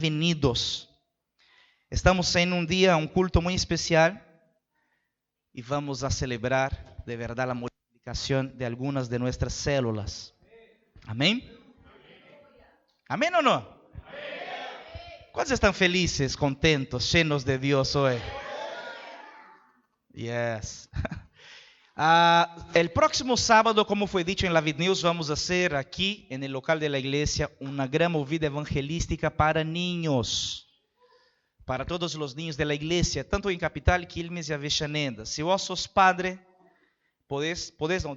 Bienvenidos. Estamos en un día, un culto muy especial y vamos a celebrar de verdad la multiplicación de algunas de nuestras células. Amén. Amén o no. ¿Cuántos están felices, contentos, llenos de Dios hoy? Yes. El próximo sábado, como fue dicho en la Vid News, vamos a hacer aquí en el local de la iglesia una gran movida evangelística para niños. Para todos os niños da igreja, tanto em Capital, Quilmes e Avellaneda. Se vos sos padre,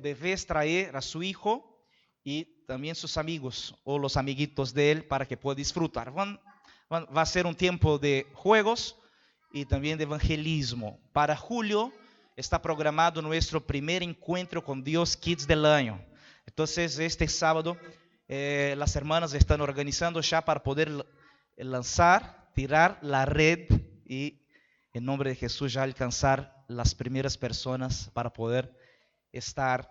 debes traer a su hijo e também seus amigos ou os amiguitos dele para que pueda disfrutar. Va a ser um tempo de juegos e também de evangelismo. Para julho está programado nosso primeiro encontro com Deus Kids del año. Então, este sábado, as hermanas estão organizando já para poder lançar, tirar la red y en nombre de Jesús ya alcanzar las primeras personas para poder estar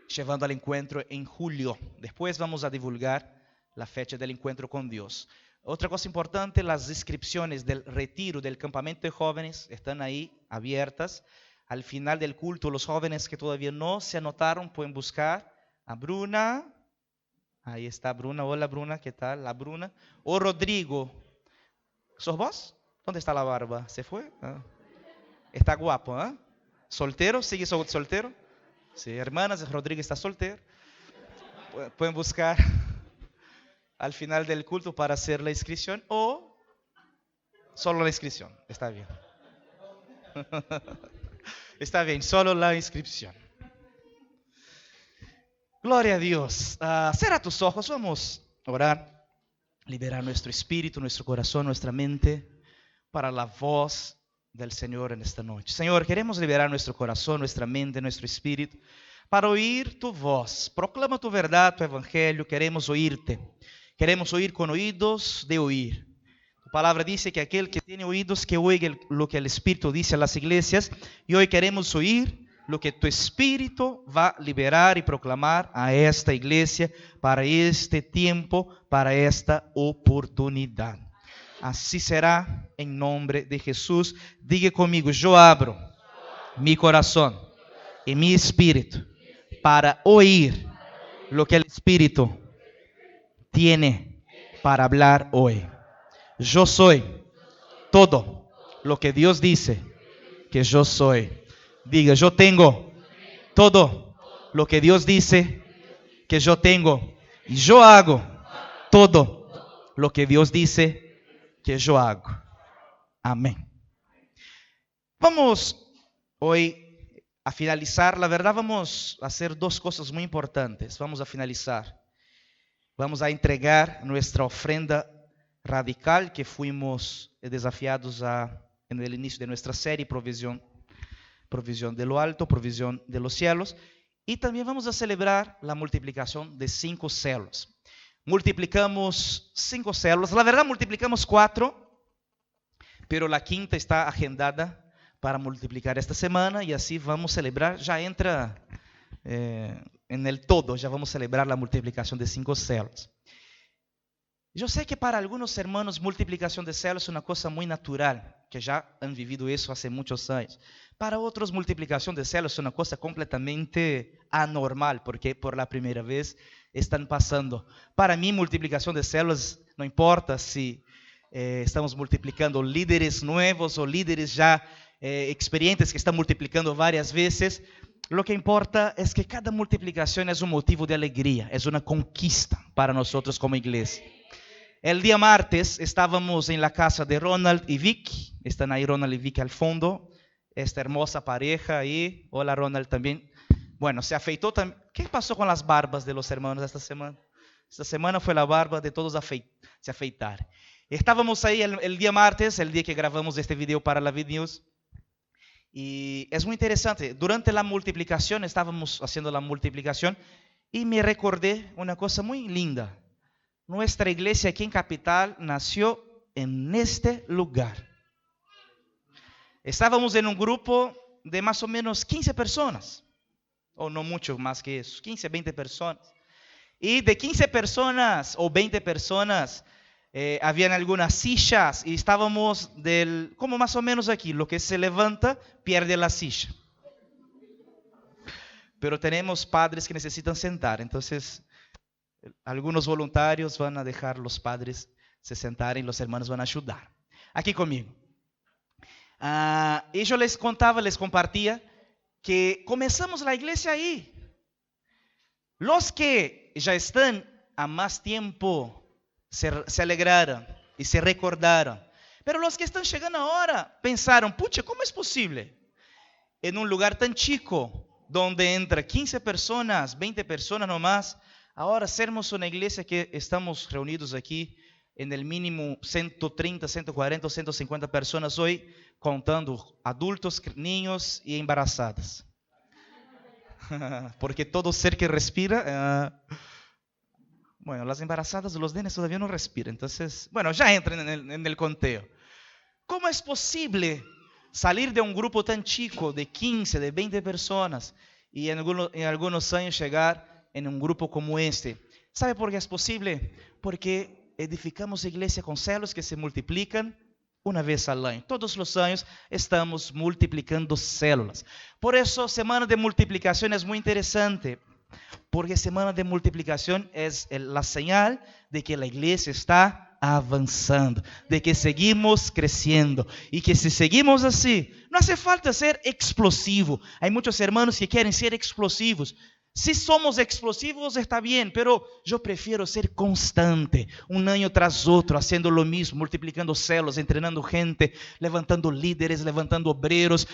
llevando al encuentro en julio. Después vamos a divulgar la fecha del encuentro con Dios. Otra cosa importante, las inscripciones del retiro del campamento de jóvenes están ahí abiertas. Al final del culto, los jóvenes que todavía no se anotaron pueden buscar a Bruna. Ahí está Bruna. Hola Bruna, ¿qué tal? La Bruna. O Rodrigo. ¿Sos vos? ¿Dónde está la barba? ¿Se fue? Está guapo, ¿eh? ¿Soltero? ¿Sigue soltero? Sí, hermanas, Rodrigo está soltero. Pueden buscar al final del culto para hacer la inscripción o solo la inscripción. Está bien. Está bien, solo la inscripción. Gloria a Dios. Cierra tus ojos, vamos a orar. Liberar nuestro espíritu, nuestro corazón, nuestra mente para la voz del Señor en esta noche. Señor, queremos liberar nuestro corazón, nuestra mente, nuestro espíritu para oír tu voz. Proclama tu verdad, tu evangelio. Queremos oírte. Queremos oír con oídos de oír. Tu palabra dice que aquel que tiene oídos que oiga lo que el Espíritu dice a las iglesias. Y hoy queremos oír lo que tu Espíritu va a liberar y proclamar a esta iglesia para este tiempo, para esta oportunidad. Así será en nombre de Jesús. Diga conmigo, yo abro mi corazón y mi espíritu para oír lo que el Espíritu tiene para hablar hoy. Yo soy todo lo que Dios dice que yo soy. Diga, yo tengo todo lo que Dios dice que yo tengo. Y yo hago todo lo que Dios dice que yo hago. Amén. Vamos hoy a finalizar. La verdad, vamos a hacer dos cosas muy importantes. Vamos a finalizar. Vamos a entregar nuestra ofrenda radical que fuimos desafiados en el inicio de nuestra serie Provisión de lo alto, provisión de los cielos. Y también vamos a celebrar la multiplicación de 5 células. Multiplicamos 5 células. La verdad, multiplicamos 4, pero la quinta está agendada para multiplicar esta semana y así vamos a celebrar. Ya entra en el todo, ya vamos a celebrar la multiplicación de 5 células. Yo sé que para algunos hermanos multiplicación de células es una cosa muy natural, que ya han vivido eso hace muchos años. Para otros, multiplicación de células es una cosa completamente anormal, porque por la primera vez están pasando. Para mí, multiplicación de células, no importa si estamos multiplicando líderes nuevos o líderes ya experientes que están multiplicando varias veces. Lo que importa es que cada multiplicación es un motivo de alegría, es una conquista para nosotros como iglesia. El día martes estábamos en la casa de Ronald y Vicky. Están ahí Ronald y Vicky al fondo. Esta hermosa pareja ahí. Hola Ronald también. Bueno, se afeitó también. ¿Qué pasó con las barbas de los hermanos esta semana? Esta semana fue la barba de todos se afeitar. Estábamos ahí el día martes, el día que grabamos este video para la Vid News. Y es muy interesante. Durante la multiplicación, estábamos haciendo la multiplicación y me recordé una cosa muy linda. Nuestra iglesia aquí en Capital nació en este lugar. Estábamos en un grupo de más o menos 15 personas, o no mucho más que eso, 15, 20 personas. Y de 15 personas o 20 personas, Habían algunas sillas y estábamos como más o menos aquí, lo que se levanta pierde la silla. Pero tenemos padres que necesitan sentar, entonces algunos voluntarios van a dejar los padres se sentar y los hermanos van a ayudar. Aquí conmigo. Y yo les contaba, les compartía que comenzamos la iglesia ahí. Los que ya están a más tiempo se alegraron y se recordaron. Pero los que están llegando ahora pensaron, pucha, ¿cómo es posible? En un lugar tan chico, donde entra 15 personas, 20 personas nomás, ahora sermos una iglesia que estamos reunidos aquí en el mínimo 130, 140, 150 personas hoy, contando adultos, niños y embarazadas. Porque todo ser que respira, bueno, las embarazadas, los nenes todavía no respiran, entonces, bueno, ya entran en el conteo. ¿Cómo es posible salir de un grupo tan chico, de 15, de 20 personas, y en algunos años llegar en un grupo como este? ¿Sabe por qué es posible? Porque edificamos iglesia con células que se multiplican una vez al año. Todos los años estamos multiplicando células. Por eso, semana de multiplicación es muy interesante, porque semana de multiplicación es la señal de que la iglesia está avanzando, de que seguimos creciendo y que si seguimos así, no hace falta ser explosivo. Hay muchos hermanos que quieren ser explosivos. Si somos explosivos está bien, pero yo prefiero ser constante, un año tras otro, haciendo lo mismo, multiplicando células, entrenando gente, levantando líderes, levantando obreros,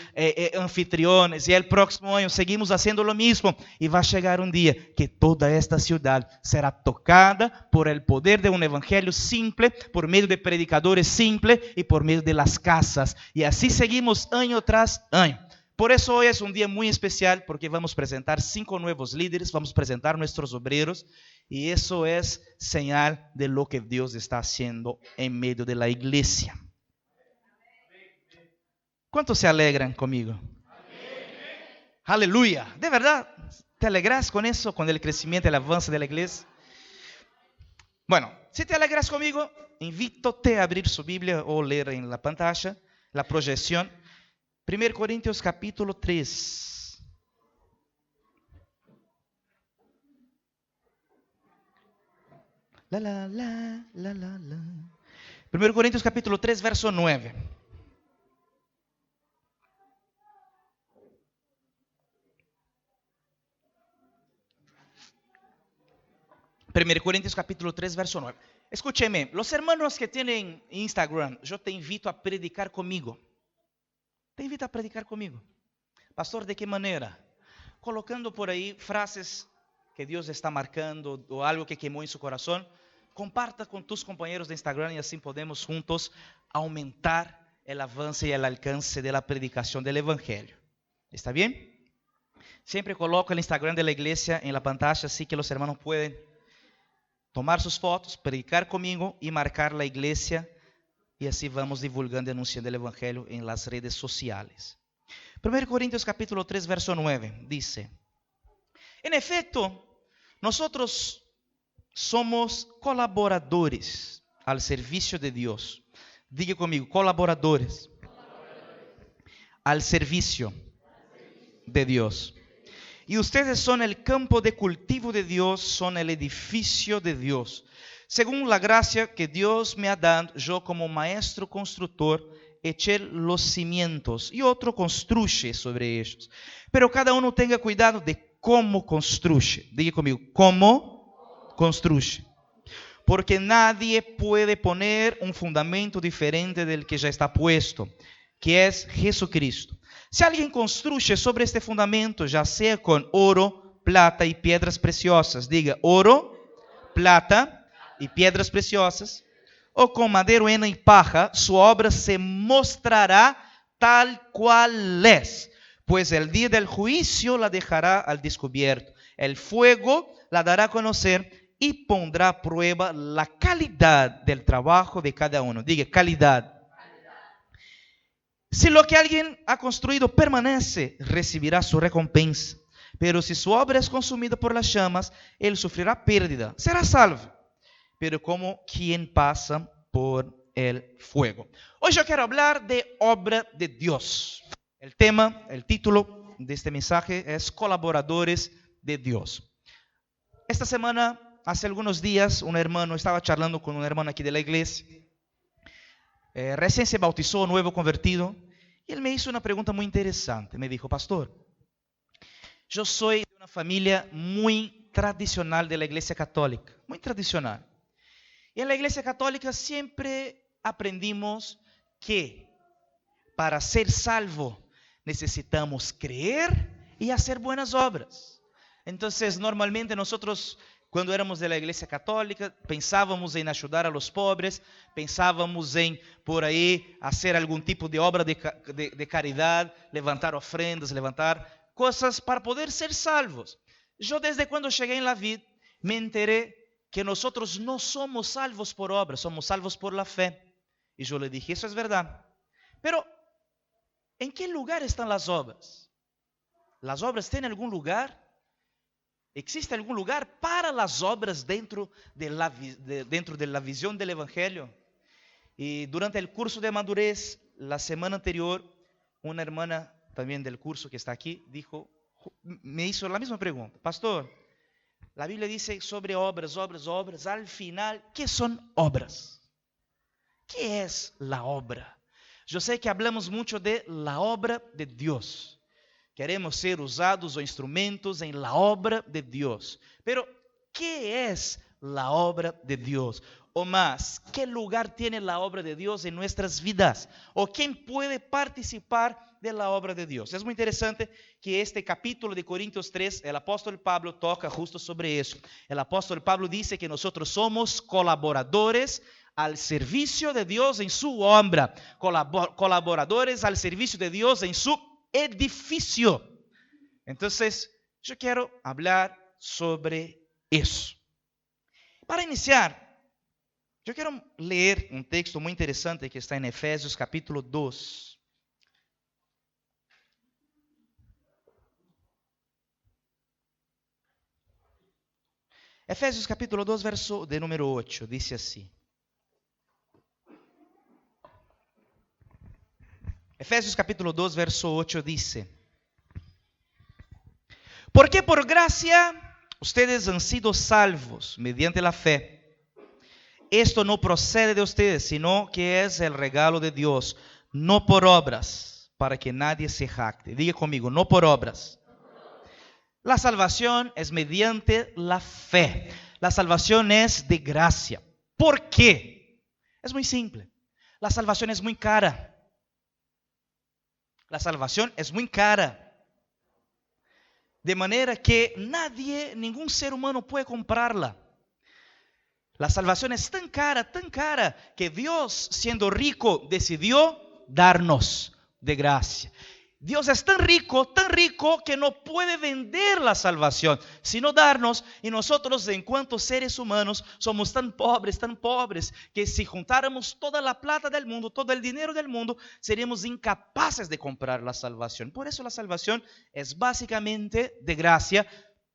anfitriones, y el próximo año seguimos haciendo lo mismo, y va a llegar un día que toda esta ciudad será tocada por el poder de un evangelio simple, por medio de predicadores simples y por medio de las casas, y así seguimos año tras año. Por eso hoy es un día muy especial, porque vamos a presentar 5 nuevos líderes, vamos a presentar nuestros obreros, y eso es señal de lo que Dios está haciendo en medio de la iglesia. ¿Cuántos se alegran conmigo? Aleluya. ¿De verdad te alegras con eso, con el crecimiento, el avance de la iglesia? Bueno, si te alegras conmigo, invítote a abrir su Biblia o leer en la pantalla, la proyección. 1 Corintios capítulo 3. La, la, la, la, la, la. 1 Corintios capítulo 3, verso 9. Primero Corintios capítulo 3, verso 9. Escúcheme, los hermanos que tienen Instagram, yo te invito a predicar conmigo. Te invito a predicar conmigo. Pastor, ¿de qué manera? Colocando por ahí frases que Dios está marcando o algo que quemó en su corazón. Comparta con tus compañeros de Instagram y así podemos juntos aumentar el avance y el alcance de la predicación del Evangelio. ¿Está bien? Siempre coloco el Instagram de la iglesia en la pantalla, así que los hermanos pueden tomar sus fotos, predicar conmigo y marcar la iglesia. Y así vamos divulgando y anunciando el Evangelio en las redes sociales. 1 Corintios capítulo 3, verso 9, dice: en efecto, nosotros somos colaboradores al servicio de Dios. Diga conmigo, colaboradores al servicio de Dios. Y ustedes son el campo de cultivo de Dios, son el edificio de Dios. Según la gracia que Dios me ha dado, yo como maestro constructor eché los cimientos y otro construye sobre ellos. Pero cada uno tenga cuidado de cómo construye. Diga conmigo, ¿cómo construye? Porque nadie puede poner un fundamento diferente del que ya está puesto, que es Jesucristo. Si alguien construye sobre este fundamento, ya sea con oro, plata y piedras preciosas, diga oro, plata y piedras preciosas, o con madero, heno y paja, su obra se mostrará tal cual es, pues el día del juicio la dejará al descubierto. El fuego la dará a conocer y pondrá a prueba la calidad del trabajo de cada uno. Diga, calidad. Si lo que alguien ha construido permanece, recibirá su recompensa. Pero si su obra es consumida por las llamas, él sufrirá pérdida. Será salvo, pero como quien pasa por el fuego. Hoy yo quiero hablar de obra de Dios. El tema, el título de este mensaje es Colaboradores de Dios. Esta semana, hace algunos días, estaba charlando con un hermano aquí de la iglesia. Recién se bautizó, nuevo convertido, y él me hizo una pregunta muy interesante. Me dijo: pastor, yo soy de una familia muy tradicional de la iglesia católica, muy tradicional. Y en la iglesia católica siempre aprendimos que para ser salvo necesitamos creer y hacer buenas obras. Entonces, normalmente nosotros, cuando éramos de la iglesia católica, pensábamos en ayudar a los pobres, pensábamos en, por ahí, hacer algún tipo de obra de caridad, levantar ofrendas, levantar cosas para poder ser salvos. Yo, desde cuando llegué en la vida, me enteré que nosotros no somos salvos por obras, somos salvos por la fe. Y yo le dije: eso es verdad. Pero, ¿en qué lugar están las obras? ¿Las obras tienen algún lugar? ¿Existe algún lugar para las obras dentro de la visión del Evangelio? Y durante el curso de madurez, la semana anterior, una hermana también del curso que está aquí, me hizo la misma pregunta: pastor, la Biblia dice sobre obras, al final, ¿qué son obras? ¿Qué es la obra? Yo sé que hablamos mucho de la obra de Dios. Queremos ser usados o instrumentos en la obra de Dios. Pero, ¿qué es la obra de Dios? O más, ¿qué lugar tiene la obra de Dios en nuestras vidas? ¿O quién puede participar de la obra de Dios? Es muy interesante que este capítulo de Corintios 3, el apóstol Pablo toca justo sobre eso. El apóstol Pablo dice que nosotros somos colaboradores al servicio de Dios en su obra. Colaboradores al servicio de Dios en su edificio. Entonces, yo quiero hablar sobre eso. Para iniciar, yo quiero leer un texto muy interesante que está en Efesios capítulo 2. Efesios capítulo 2, verso de número 8, dice así. Efesios capítulo 2, verso 8 dice: porque por gracia ustedes han sido salvos mediante la fe. Esto no procede de ustedes, sino que es el regalo de Dios, no por obras, para que nadie se jacte. Diga conmigo: no por obras. La salvación es mediante la fe. La salvación es de gracia. ¿Por qué? Es muy simple. La salvación es muy cara. La salvación es muy cara. De manera que ningún ser humano puede comprarla. La salvación es tan cara, que Dios, siendo rico, decidió darnos de gracia. Dios es tan rico, que no puede vender la salvación, sino darnos. Y nosotros, en cuanto seres humanos, somos tan pobres, que si juntáramos toda la plata del mundo, todo el dinero del mundo, seríamos incapaces de comprar la salvación. Por eso la salvación es básicamente de gracia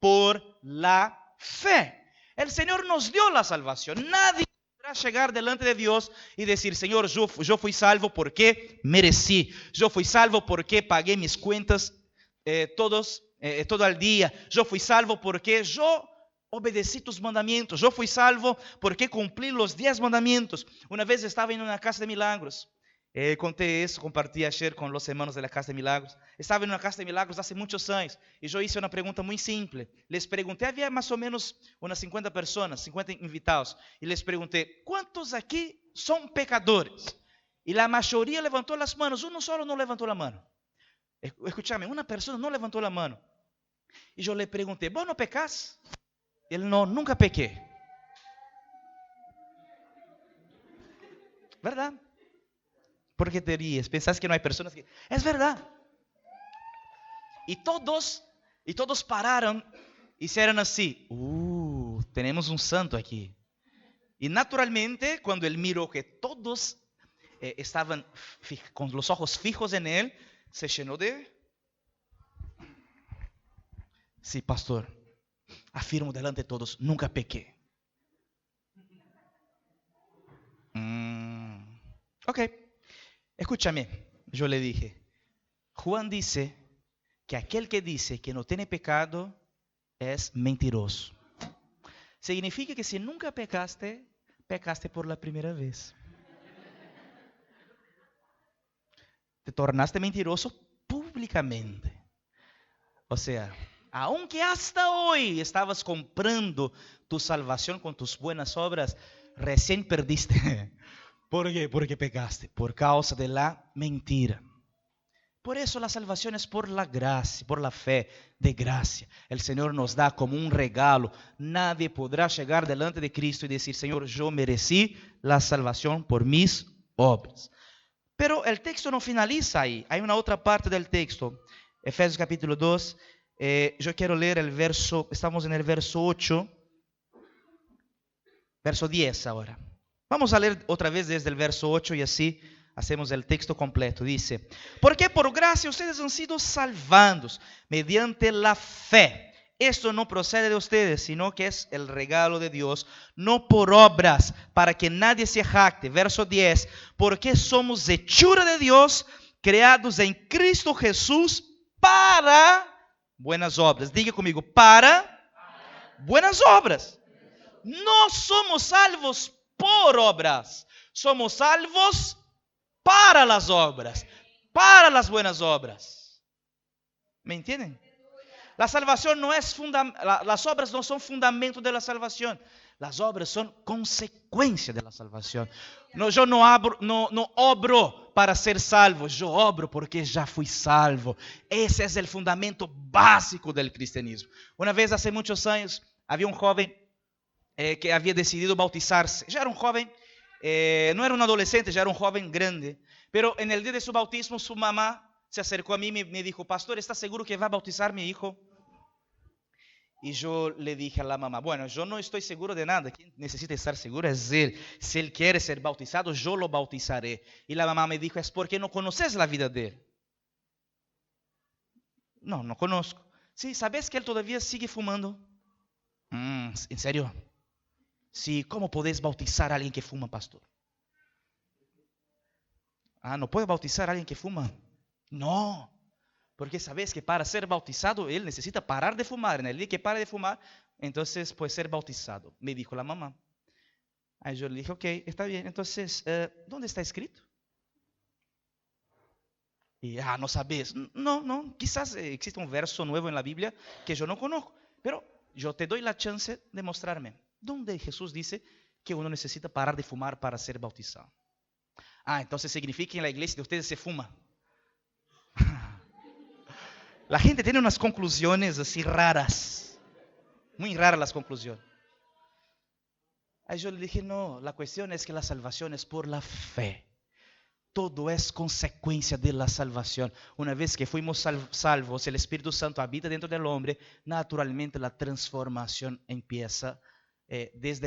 por la fe. El Señor nos dio la salvación. Nadie podrá llegar delante de Dios y decir: Señor, yo fui salvo porque merecí. Yo fui salvo porque pagué mis cuentas todo el día. Yo fui salvo porque yo obedecí tus mandamientos. Yo fui salvo porque cumplí los 10 mandamientos. Una vez estaba en una casa de milagros. Conté eso, compartí ayer con los hermanos de la Casa de Milagros. Estaba en una Casa de Milagros hace muchos años y yo hice una pregunta muy simple. Les pregunté, había más o menos unas 50 personas, 50 invitados, y les pregunté: ¿cuántos aquí son pecadores? Y la mayoría levantó las manos. Uno solo no levantó la mano. Escúchame, una persona no levantó la mano. Y yo le pregunté: ¿vos no pecás? Y él: no, nunca pequé. ¿Verdad? ¿Por qué te ríes? ¿Pensás que no hay personas que...? Es verdad. Y todos pararon y hicieron así: tenemos un santo aquí. Y naturalmente, cuando él miró que todos estaban con los ojos fijos en él, se llenó de... Sí, pastor, afirmo delante de todos, nunca pequé. Ok, escúchame, yo le dije. Juan dice que aquel que dice que no tiene pecado es mentiroso. Significa que si nunca pecaste, pecaste por la primera vez. Te tornaste mentiroso públicamente. O sea, aunque hasta hoy estabas comprando tu salvación con tus buenas obras, recién perdiste. ¿Por qué? Porque pecaste, por causa de la mentira. Por eso la salvación es por la gracia, por la fe de gracia. El Señor nos da como un regalo. Nadie podrá llegar delante de Cristo y decir, Señor, yo merecí la salvación por mis obras. Pero el texto no finaliza ahí. Hay una otra parte del texto. Efesios capítulo 2. Yo quiero leer el verso, estamos en el verso 8. Verso 10 ahora. Vamos a leer otra vez desde el verso 8 y así hacemos el texto completo. Dice, porque por gracia ustedes han sido salvados mediante la fe. Esto no procede de ustedes, sino que es el regalo de Dios, no por obras, para que nadie se jacte. Verso 10, porque somos hechura de Dios, creados en Cristo Jesús para buenas obras. Diga conmigo, para buenas obras. No somos salvos por obras, somos salvos para las obras, para las buenas obras. ¿Me entienden? La salvación no es las obras no son fundamento de la salvación. Las obras son consecuencia de la salvación. No, yo no obro para ser salvo, yo obro porque ya fui salvo. Ese es el fundamento básico del cristianismo. Una vez, hace muchos años, había un joven que había decidido bautizarse. Ya era un joven, no era un adolescente, ya era un joven grande. Pero en el día de su bautismo, su mamá se acercó a mí y me dijo, pastor, ¿estás seguro que va a bautizar mi hijo? Y yo le dije a la mamá, bueno, yo no estoy seguro de nada, quien necesita estar seguro es él. Si él quiere ser bautizado, yo lo bautizaré. Y la mamá me dijo, es porque no conoces la vida de él. No, no conozco. Sí, ¿sabes que él todavía sigue fumando? ¿En serio? Sí, ¿cómo podés bautizar a alguien que fuma, pastor? ¿No puede bautizar a alguien que fuma? No, porque sabes que para ser bautizado él necesita parar de fumar. En el día que pare de fumar, entonces puede ser bautizado, me dijo la mamá. Ahí yo le dije, ok, está bien, entonces, ¿dónde está escrito? Y, no sabes. No, quizás existe un verso nuevo en la Biblia que yo no conozco, pero yo te doy la chance de mostrarme. ¿Dónde Jesús dice que uno necesita parar de fumar para ser bautizado? Entonces significa que en la iglesia de ustedes se fuma. La gente tiene unas conclusiones así raras, muy raras las conclusiones. Ahí yo le dije, no, la cuestión es que la salvación es por la fe. Todo es consecuencia de la salvación. Una vez que fuimos salvos, el Espíritu Santo habita dentro del hombre, naturalmente la transformación empieza desde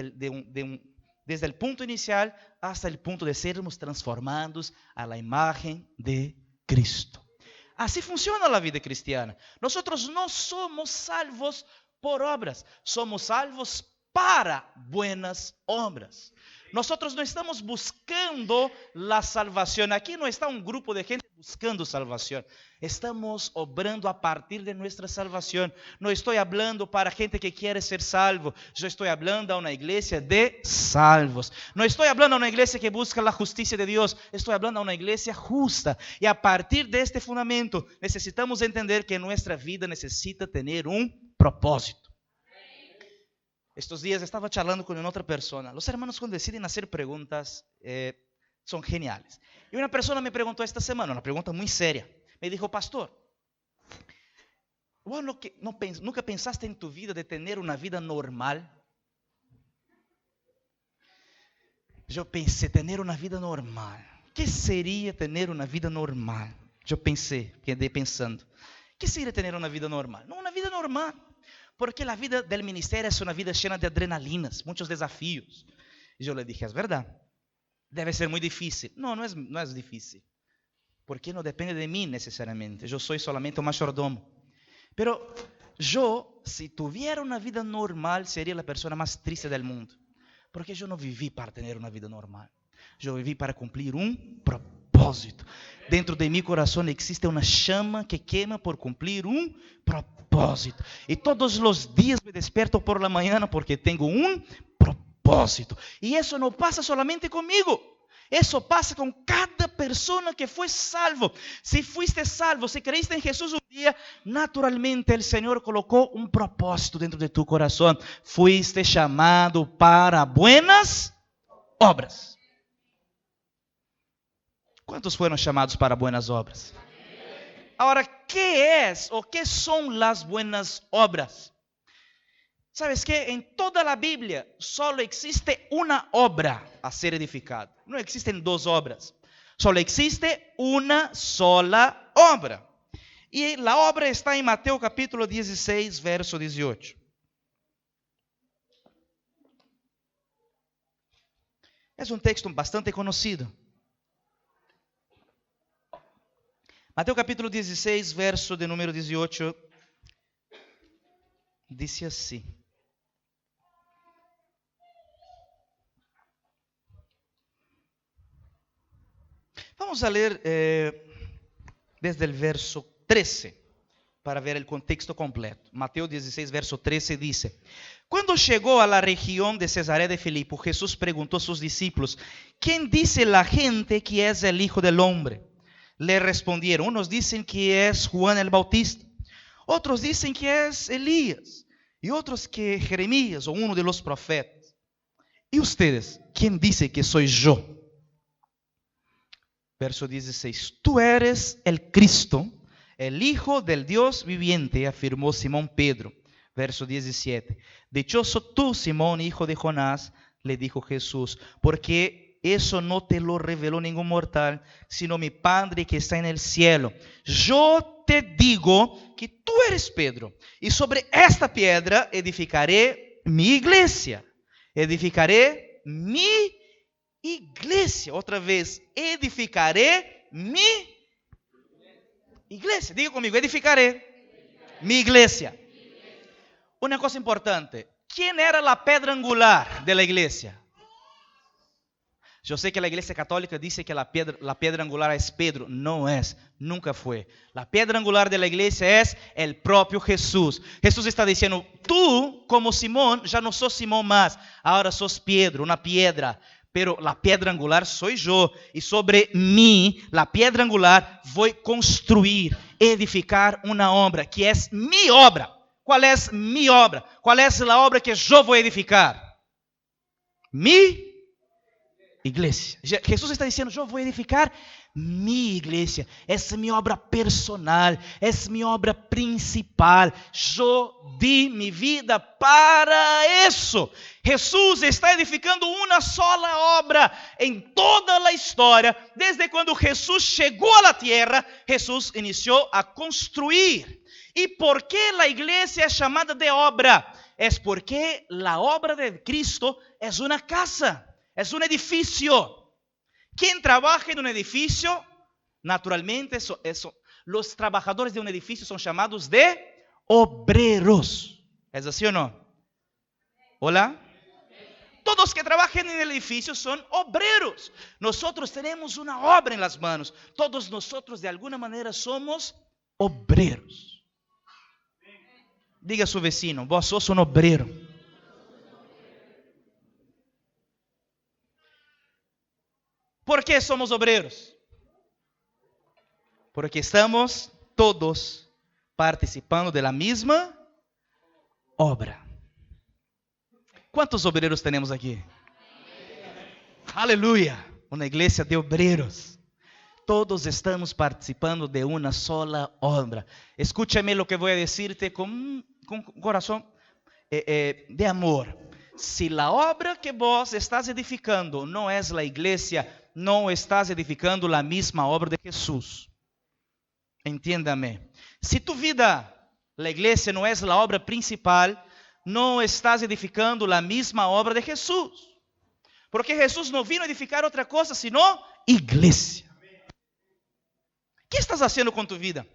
el punto inicial hasta el punto de sermos transformados a la imagen de Cristo. Así funciona la vida cristiana. Nosotros no somos salvos por obras, somos salvos para buenas obras. Nosotros no estamos buscando la salvación. Aquí no está un grupo de gente buscando salvación. Estamos obrando a partir de nuestra salvación. No estoy hablando para gente que quiere ser salvo. Yo estoy hablando a una iglesia de salvos. No estoy hablando a una iglesia que busca la justicia de Dios. Estoy hablando a una iglesia justa. Y a partir de este fundamento, necesitamos entender que nuestra vida necesita tener un propósito. Estos días estaba charlando con otra persona. Los hermanos cuando deciden hacer preguntas son geniales. Y una persona me preguntó esta semana, una pregunta muy seria. Me dijo, pastor, ¿vos nunca pensaste en tu vida de tener una vida normal? Yo pensé, tener una vida normal. ¿Qué sería tener una vida normal? Yo quedé pensando. ¿Qué sería tener una vida normal? No, una vida normal. Porque la vida del ministerio es una vida llena de adrenalinas, muchos desafíos. Y yo le dije, es verdad, debe ser muy difícil. No es difícil, porque no depende de mí necesariamente. Yo soy solamente un mayordomo. Pero yo, si tuviera una vida normal, sería la persona más triste del mundo. Porque yo no viví para tener una vida normal. Eu vivi para cumprir um propósito. Dentro de meu coração existe uma chama que queima por cumprir um propósito. E todos os dias me desperto por la mañana porque tenho um propósito. E isso não passa solamente comigo. Isso passa com cada pessoa que foi salvo. Se fuiste salvo, se creíste em Jesus um dia, naturalmente o Senhor colocou um propósito dentro de tu coração. Fuiste chamado para buenas obras. Quantos foram chamados para buenas obras? Agora, que são as buenas obras? ¿Sabes qué? En toda la Biblia solo existe una obra a ser edificada. No existen dos obras. Solo existe una sola obra. Y la obra está en Mateo capítulo 16, verso 18. Es un texto bastante conocido. Mateo capítulo 16, verso de número 18, dice así. Vamos a leer desde el verso 13 para ver el contexto completo. Mateo 16, verso 13 dice: Cuando llegó a la región de Cesarea de Filipo, Jesús preguntó a sus discípulos: ¿Quién dice la gente que es el Hijo del Hombre? Le respondieron: unos dicen que es Juan el Bautista, otros dicen que es Elías, y otros que Jeremías o uno de los profetas. ¿Y ustedes? ¿Quién dice que soy yo? Verso 16: Tú eres el Cristo, el Hijo del Dios viviente, afirmó Simón Pedro. Verso 17: Dichoso tú, Simón, hijo de Jonás, le dijo Jesús, porque eso no te lo reveló ningún mortal, sino mi Padre que está en el cielo. Yo te digo que tú eres Pedro, y sobre esta piedra edificaré mi iglesia. Edificaré mi iglesia. Otra vez, edificaré mi iglesia. Diga conmigo, edificaré mi iglesia. Una cosa importante, ¿quién era la piedra angular de la iglesia? Yo sé que la iglesia católica dice que la piedra angular es Pedro. No es, nunca fue. La piedra angular de la iglesia es el propio Jesús. Jesús está diciendo: tú, como Simón, ya no sos Simón más. Ahora sos Pedro, una piedra. Pero la piedra angular soy yo. Y sobre mí, la piedra angular, voy a construir, edificar una obra que es mi obra. ¿Cuál es mi obra? ¿Cuál es la obra que yo voy a edificar? Mi iglesia. Jesús está diciendo: yo voy a edificar mi iglesia. Es mi obra personal, es mi obra principal. Yo di mi vida para eso. Jesús está edificando una sola obra en toda la historia. Desde cuando Jesús llegó a la tierra, Jesús inició a construir. ¿Y por qué la iglesia es llamada de obra? Es porque la obra de Cristo es una casa. Es un edificio. ¿Quién trabaja en un edificio? Naturalmente, los trabajadores de un edificio son llamados de obreros. ¿Es así o no? ¿Hola? Todos los que trabajan en el edificio son obreros. Nosotros tenemos una obra en las manos. Todos nosotros de alguna manera somos obreros. Diga a su vecino: vos sos un obrero. ¿Por qué somos obreros? Porque estamos todos participando de la misma obra. ¿Cuántos obreros tenemos aquí? Aleluya. Una iglesia de obreros. Todos estamos participando de una sola obra. Escúchame lo que voy a decirte con corazón de amor. Si la obra que vos estás edificando no es la iglesia, no estás edificando la misma obra de Jesús. Entiéndame. Si tu vida, la iglesia, no es la obra principal, no estás edificando la misma obra de Jesús. Porque Jesús no vino a edificar otra cosa, sino iglesia. ¿Qué estás haciendo con tu vida?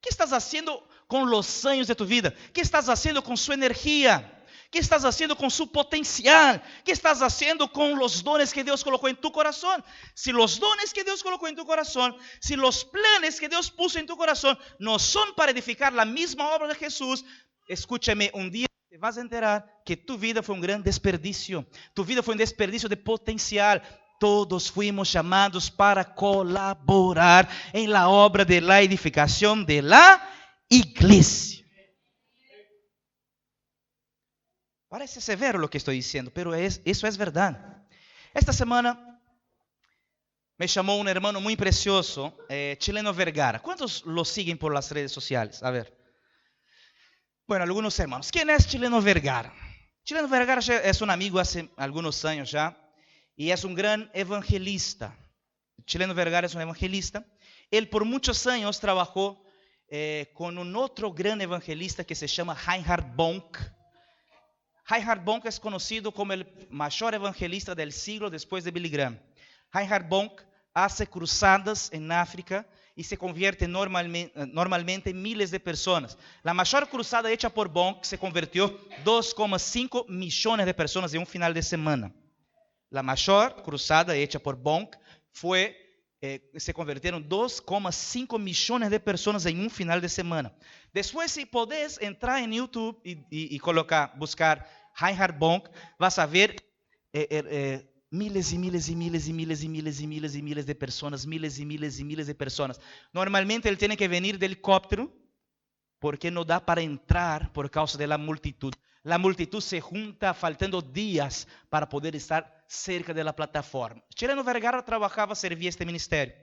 ¿Qué estás haciendo con los años de tu vida? ¿Qué estás haciendo con su energía? ¿Qué estás haciendo con su potencial? ¿Qué estás haciendo con los dones que Dios colocó en tu corazón? Si los dones que Dios colocó en tu corazón, si los planes que Dios puso en tu corazón no son para edificar la misma obra de Jesús, escúchame, un día te vas a enterar que tu vida fue un gran desperdicio. Tu vida fue un desperdicio de potencial. Todos fuimos llamados para colaborar en la obra de la edificación de la iglesia. Parece severo lo que estoy diciendo, pero eso es verdad. Esta semana me llamó un hermano muy precioso, Chileno Vergara. ¿Cuántos lo siguen por las redes sociales? A ver. Bueno, algunos hermanos. ¿Quién es Chileno Vergara? Chileno Vergara es un amigo hace algunos años ya y es un gran evangelista. Chileno Vergara es un evangelista. Él por muchos años trabajó con un otro gran evangelista que se llama Reinhard Bonk. Reinhard Bonk es conocido como el mayor evangelista del siglo después de Billy Graham. Reinhard Bonk hace cruzadas en África y se convierte normalmente en miles de personas. La mayor cruzada hecha por Bonk se convirtió 2,5 millones de personas en un final de semana. La mayor cruzada hecha por Bonk se convirtieron 2,5 millones de personas en un final de semana. Después, si podés entrar en YouTube y buscar Reinhard Bonk, vas a ver miles y miles y miles y miles y miles y miles y miles de personas, miles y miles y miles de personas. Normalmente él tiene que venir de helicóptero porque no da para entrar por causa de la multitud. La multitud se junta faltando días para poder estar cerca de la plataforma. Chileno Vergara servía este ministerio.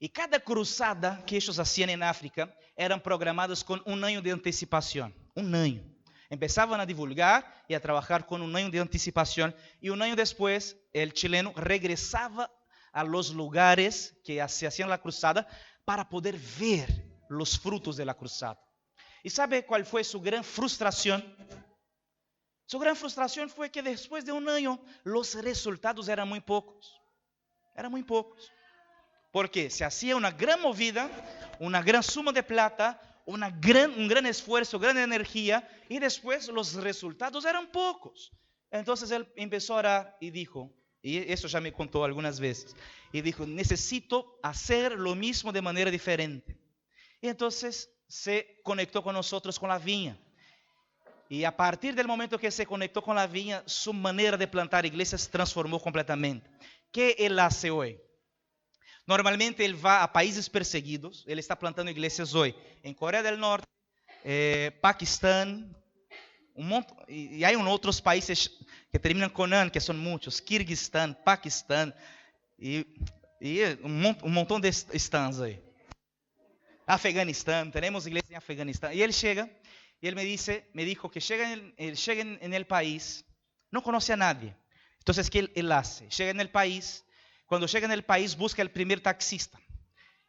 Y cada cruzada que ellos hacían en África eran programadas con un año de anticipación. Un año. Empezaban a divulgar y a trabajar con un año de anticipación. Y un año después, el chileno regresaba a los lugares que se hacían la cruzada para poder ver los frutos de la cruzada. ¿Y sabe cuál fue su gran frustración? Su gran frustración fue que después de un año los resultados eran muy pocos. Eran muy pocos. Porque se hacía una gran movida, una gran suma de plata, un gran esfuerzo, gran energía, y después los resultados eran pocos. Entonces él empezó a orar y dijo, y eso ya me contó algunas veces, y dijo, necesito hacer lo mismo de manera diferente. Y entonces se conectó con nosotros con la viña. Y a partir del momento que se conectó con la viña, su manera de plantar iglesias se transformó completamente. ¿Qué él hace hoy? Normalmente él va a países perseguidos, él está plantando iglesias hoy en Corea del Norte, Pakistán, y hay otros países que terminan con an, que son muchos, Kirguistán, Pakistán, y un montón de stands ahí. Afganistán, tenemos iglesias en Afganistán. Y él llega, y él me dijo que llega en el país, no conoce a nadie. Entonces, ¿qué él hace? Llega en el país, cuando llega en el país busca el primer taxista.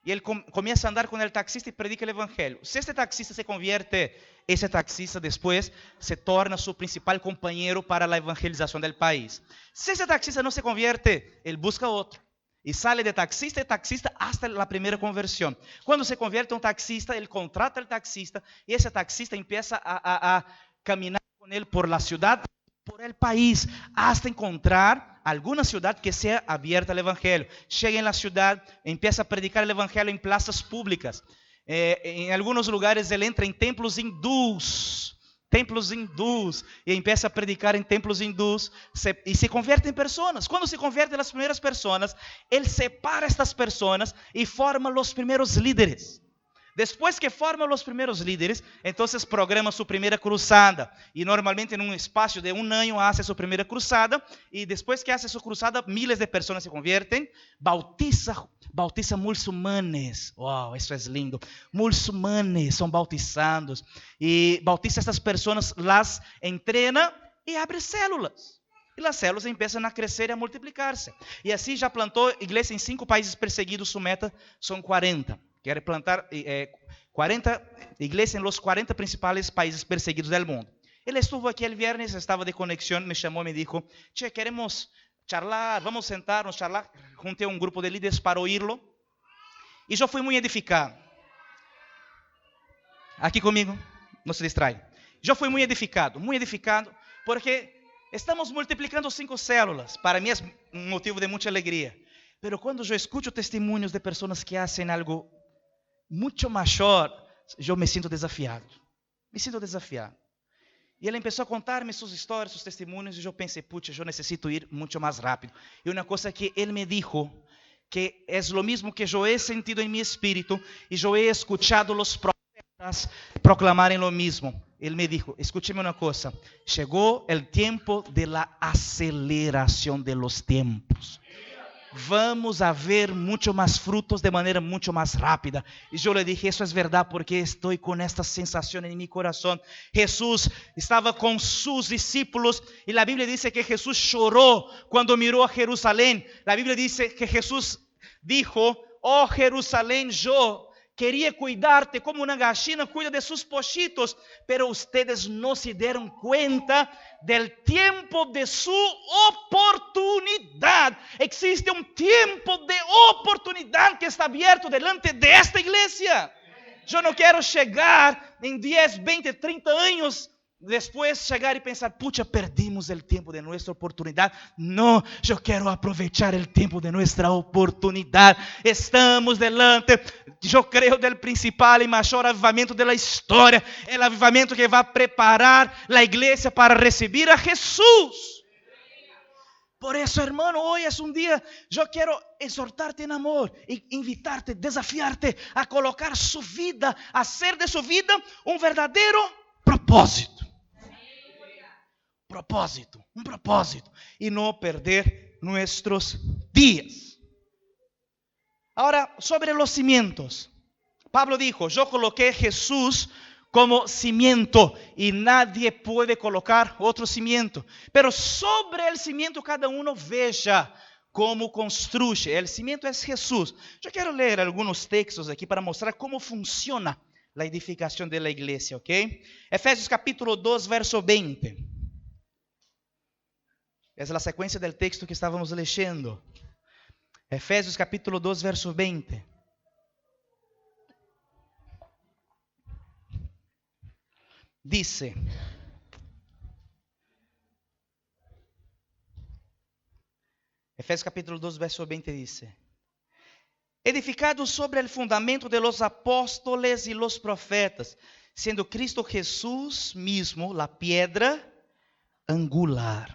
Y él comienza a andar con el taxista y predica el evangelio. Si este taxista se convierte, ese taxista después se torna su principal compañero para la evangelización del país. Si ese taxista no se convierte, él busca otro. Y sale de taxista hasta la primera conversión. Cuando se convierte un taxista, él contrata al taxista y ese taxista empieza a caminar con él por la ciudad, por el país, hasta encontrar alguna ciudad que sea abierta al evangelio. Llega en la ciudad, empieza a predicar el evangelio en plazas públicas. En algunos lugares él entra en templos hindús y empieza a predicar en templos hindús y se convierte en personas. Cuando se convierten las primeras personas, él separa a estas personas y forma los primeros líderes. Después que forma los primeros líderes, entonces programa su primera cruzada. Y normalmente en un espacio de un año hace su primera cruzada. Y después que hace su cruzada, miles de personas se convierten. Bautiza muçulmanes. Wow, eso es lindo. Muçulmanes son bautizados. Y bautiza a estas personas, las entrena y abre células. Y las células empiezan a crecer y a multiplicarse. Y así ya plantó iglesia en 5 países perseguidos. Su meta son 40. Quiere plantar 40 iglesias en los 40 principales países perseguidos del mundo. Él estuvo aquí el viernes, estaba de conexión, me llamó y me dijo, che, queremos charlar, vamos a sentarnos, charlar. Junté a un grupo de líderes para oírlo. Y yo fui muy edificado. Aquí conmigo, no se distraigan. eu fui muito edificado, porque estamos multiplicando 5 células. Para mim é um motivo de muita alegria. Pero quando eu escuto testemunhos de pessoas que fazem algo muito maior, eu me sinto desafiado. E ele começou a contar-me suas histórias, seus testemunhos, e eu pensei, puxa, eu necessito ir muito mais rápido. E uma coisa que ele me dijo, que é o mesmo que eu he sentido em meu espírito, e eu he escuchado os profetas proclamarem lo mesmo. Ele me dijo, escúcheme uma coisa, chegou o tempo de la aceleração de los tiempos. Vamos a ver mucho más frutos de manera mucho más rápida. Y yo le dije, eso es verdad porque estoy con esta sensación en mi corazón. Jesús estaba con sus discípulos y la Biblia dice que Jesús lloró cuando miró a Jerusalén. La Biblia dice que Jesús dijo, oh Jerusalén, yo quería cuidarte como una gallina cuida de sus pollitos, pero ustedes no se dieron cuenta del tiempo de su oportunidad. Existe un tiempo de oportunidad que está abierto delante de esta iglesia. Yo no quiero llegar en 10, 20, 30 años después llegar y pensar, pucha, perdimos el tiempo de nuestra oportunidad. No, yo quiero aprovechar el tiempo de nuestra oportunidad. Estamos delante, yo creo, del principal y mayor avivamiento de la historia. El avivamiento que va a preparar la iglesia para recibir a Jesús. Por eso, hermano, hoy es un día, yo quiero exhortarte en amor, invitarte, desafiarte a colocar su vida, a hacer de su vida un verdadero propósito. Un propósito, y no perder nuestros días. Ahora, sobre los cimientos, Pablo dijo, yo coloqué a Jesús como cimiento y nadie puede colocar otro cimiento, pero sobre el cimiento cada uno vea cómo construye. El cimiento es Jesús. Yo quiero leer algunos textos aquí para mostrar cómo funciona la edificación de la iglesia, ¿ok? Efesios capítulo 2, verso 20. Essa é a sequência do texto que estávamos lendo. Efésios capítulo 2, verso 20. Dice: Efésios capítulo 2, verso 20 dice: edificados sobre el fundamento de los apóstoles y los profetas, siendo Cristo Jesús mismo la piedra angular.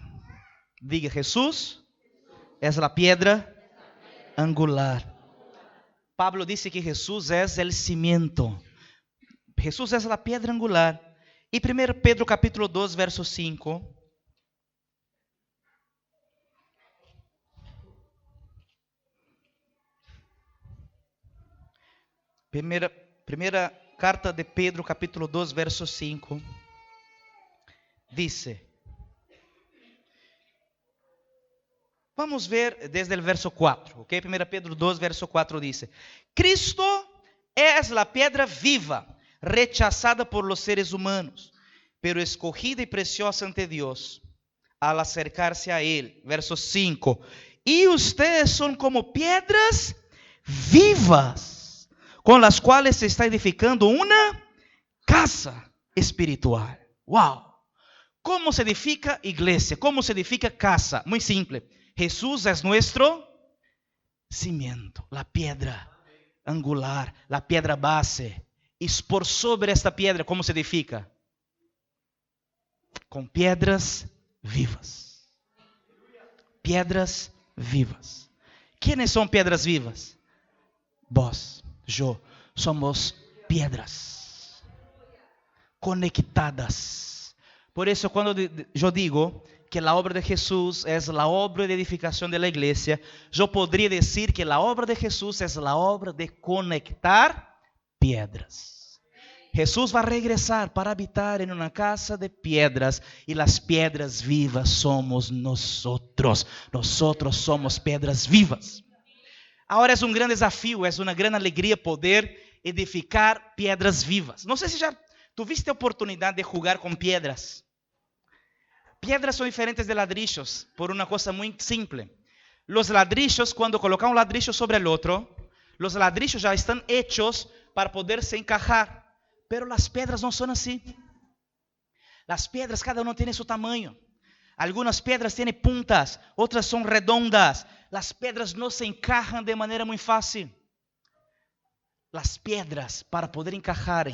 Diga, Jesús es la piedra angular. Pablo dice que Jesús es el cimiento. Jesús es la piedra angular. Y 1 Pedro capítulo 2, verso 5. Primeira carta de Pedro capítulo 2, verso 5. Dice: vamos ver desde o verso 4, ok? 1 Pedro 2, verso 4 dice: Cristo es la piedra viva, rechazada por los seres humanos, pero escogida y preciosa ante Dios al acercarse a Él. Verso 5: y ustedes son como piedras vivas, con las cuales se está edificando una casa espiritual. ¡Wow! ¿Cómo se edifica iglesia? ¿Cómo se edifica casa? Muy simple. Jesús es nuestro cimiento, la piedra angular, la piedra base. Y por sobre esta piedra, ¿cómo se edifica? Con piedras vivas. Piedras vivas. ¿Quiénes son piedras vivas? Vos, yo, somos piedras conectadas. Por eso cuando yo digo que la obra de Jesús es la obra de edificación de la iglesia, yo podría decir que la obra de Jesús es la obra de conectar piedras. Jesús va a regresar para habitar en una casa de piedras y las piedras vivas somos nosotros. Nosotros somos piedras vivas. Ahora es un gran desafío, es una gran alegría poder edificar piedras vivas. No sé si ya tuviste oportunidad de jugar con piedras. Piedras son diferentes de ladrillos por una cosa muy simple. Los ladrillos, cuando colocamos un ladrillo sobre el otro, los ladrillos ya están hechos para poderse encajar. Pero las piedras no son así. Las piedras, cada uno tiene su tamaño. Algunas piedras tienen puntas, otras son redondas. Las piedras no se encajan de manera muy fácil. Las piedras, para poder encajar,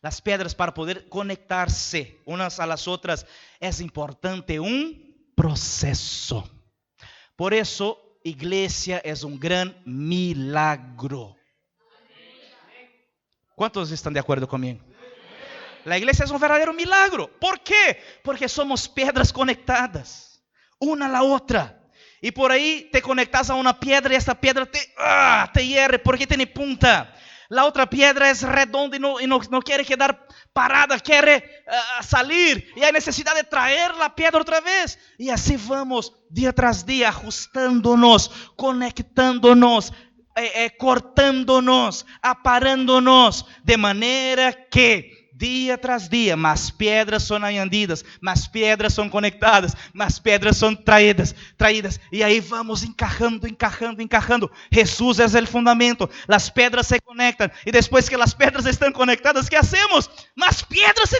las piedras para poder conectarse unas a las otras, es importante un proceso. Por eso, iglesia es un gran milagro. ¿Cuántos están de acuerdo conmigo? La iglesia es un verdadero milagro. ¿Por qué? Porque somos piedras conectadas, una a la otra. Y por ahí te conectas a una piedra y esta piedra te hierre porque tiene punta. La otra piedra es redonda y no quiere quedar parada, quiere salir. Y hay necesidad de traer la piedra otra vez. Y así vamos día tras día ajustándonos, conectándonos, cortándonos, aparándonos. De manera que día tras día, más piedras son añadidas, más piedras son conectadas, más piedras son traídas. Y ahí vamos encajando. Jesús es el fundamento. Las piedras se conectan. Y después que las piedras están conectadas, ¿qué hacemos? Más piedras se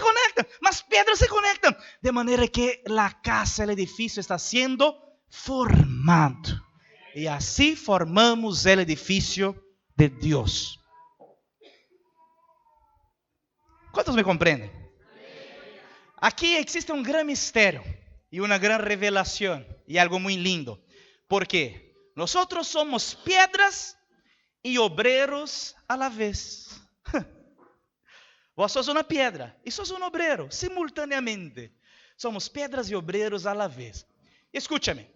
conectan. De manera que la casa, el edificio está siendo formado. Y así formamos el edificio de Dios. ¿Cuántos me comprenden? Aquí existe un gran misterio y una gran revelación y algo muy lindo. Porque nosotros somos piedras y obreros a la vez. Vos sos una piedra y sos un obrero simultáneamente. Somos piedras y obreros a la vez. Escúchame.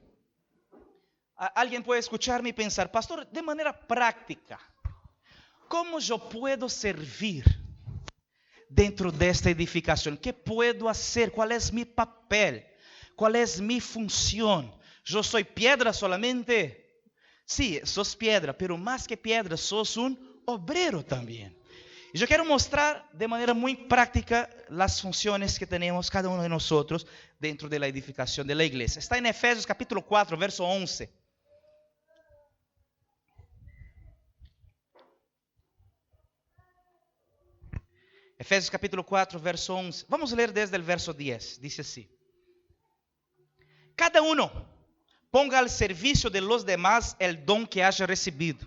Alguien puede escucharme y pensar, pastor, de manera práctica, ¿cómo yo puedo servir dentro de esta edificación? ¿Qué puedo hacer? ¿Cuál es mi papel? ¿Cuál es mi función? ¿Yo soy piedra solamente? Sí, sos piedra, pero más que piedra, sos un obrero también. Y yo quiero mostrar de manera muy práctica las funciones que tenemos cada uno de nosotros dentro de la edificación de la iglesia. Está en Efesios capítulo 4, verso 11. Efesios capítulo 4, verso 11. Vamos a leer desde el verso 10. Dice así. Cada uno ponga al servicio de los demás el don que haya recibido.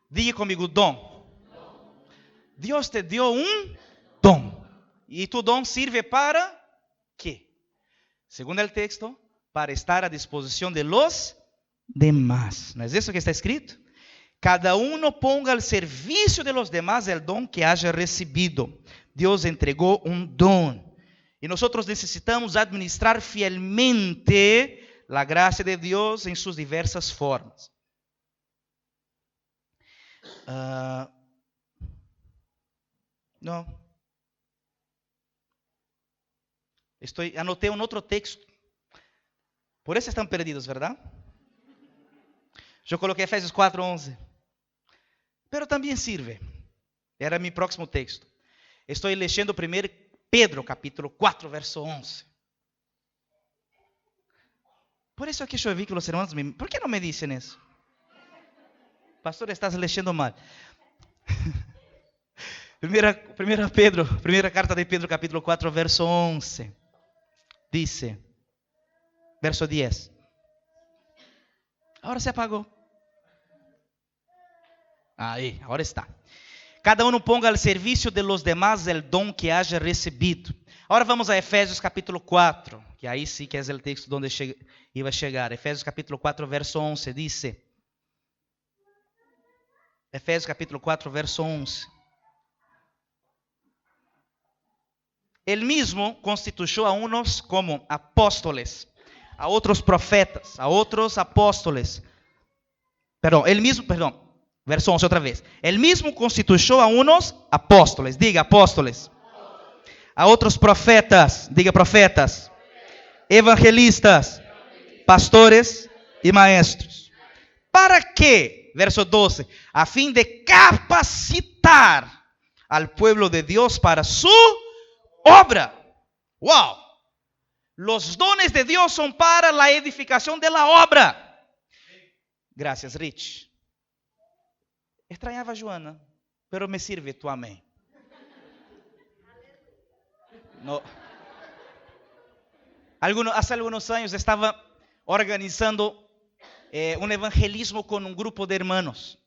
Diga conmigo, don. Dios te dio un don. Y tu don sirve para ¿qué? Según el texto, para estar a disposición de los demás. ¿No es eso que está escrito? Cada uno ponga al servicio de los demás el don que haya recibido. Dios entregó un don. Y nosotros necesitamos administrar fielmente la gracia de Dios en sus diversas formas. No. Anoté un otro texto. Por eso están perdidos, ¿verdad? Yo coloqué Efesios 4:11. Pero también sirve. Era mi próximo texto. Estoy leyendo 1 Pedro, capítulo 4, verso 11. Por eso aquí yo vi que los hermanos ¿por qué no me dicen eso? Pastor, estás leyendo mal. Primera carta de Pedro, capítulo 4, verso 11. Dice, verso 10. Ahora se apagó. Ahí, ahora está. Cada uno ponga al servicio de los demás el don que haya recibido. Ahora vamos a Efesios capítulo 4, que ahí sí que es el texto donde iba a llegar. Efesios capítulo 4, verso 11, dice. Efesios capítulo 4, verso 11. Él mismo constituyó a unos como apóstoles, a otros profetas, a otros apóstoles. Verso 11 otra vez. Él mismo constituyó a unos apóstoles, diga apóstoles. A otros profetas, diga profetas. Evangelistas, pastores y maestros. ¿Para qué? Verso 12. A fin de capacitar al pueblo de Dios para su obra. ¡Wow! Los dones de Dios son para la edificación de la obra. Gracias, Rich. Extrañaba a Joana, pero me sirve tu amén. No. Hace algunos años estaba organizando un evangelismo con un grupo de hermanos.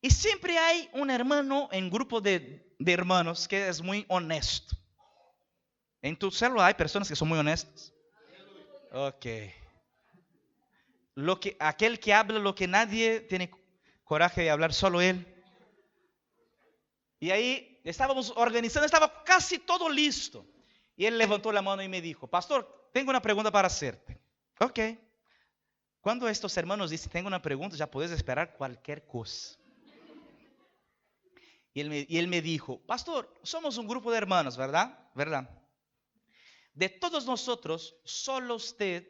Y siempre hay un hermano en grupo de hermanos que es muy honesto. En tu célula hay personas que son muy honestas. Ok. Aquel que habla lo que nadie tiene coraje de hablar, solo él. Y ahí estábamos organizando, estaba casi todo listo. Y él levantó la mano y me dijo: pastor, tengo una pregunta para hacerte. Ok. Cuando estos hermanos dicen tengo una pregunta, ya puedes esperar cualquier cosa. Y él me dijo: pastor, somos un grupo de hermanos, ¿verdad? ¿Verdad? De todos nosotros, solo usted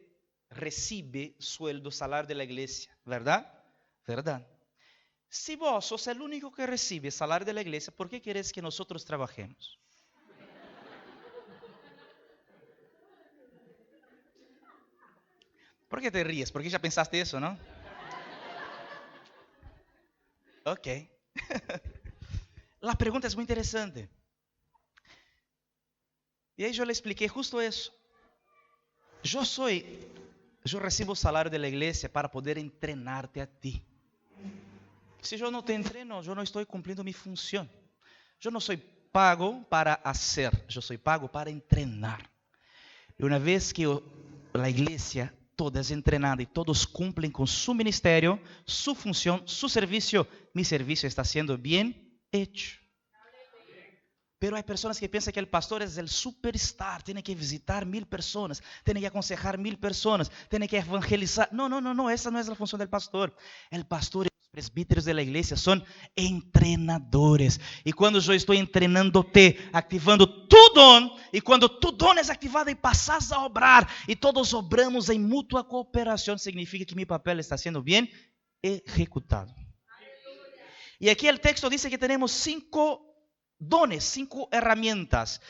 recibe sueldo, salario de la iglesia, ¿verdad? ¿Verdad? Si vos sos el único que recibe salario de la iglesia, ¿por qué querés que nosotros trabajemos? ¿Por qué te ríes? Porque ya pensaste eso, ¿no? Ok. La pregunta es muy interesante. Y ahí yo le expliqué justo eso. Yo recibo salario de la iglesia para poder entrenarte a ti. Si yo no te entreno, yo no estoy cumpliendo mi función. Yo no soy pago para hacer, yo soy pago para entrenar. Y una vez que la iglesia toda es entrenada y todos cumplen con su ministerio, su función, su servicio, mi servicio está siendo bien hecho. Pero hay personas que piensan que el pastor es el superstar, tiene que visitar 1000 personas, tiene que aconsejar 1000 personas, tiene que evangelizar. No, esa no es la función del pastor. El pastor y los presbíteros de la iglesia son entrenadores. Y cuando yo estoy entrenándote, activando tu don, y cuando tu don es activado y pasas a obrar, y todos obramos en mutua cooperación, significa que mi papel está siendo bien ejecutado. Y aquí el texto dice que tenemos 5 dones, 5 herramientas.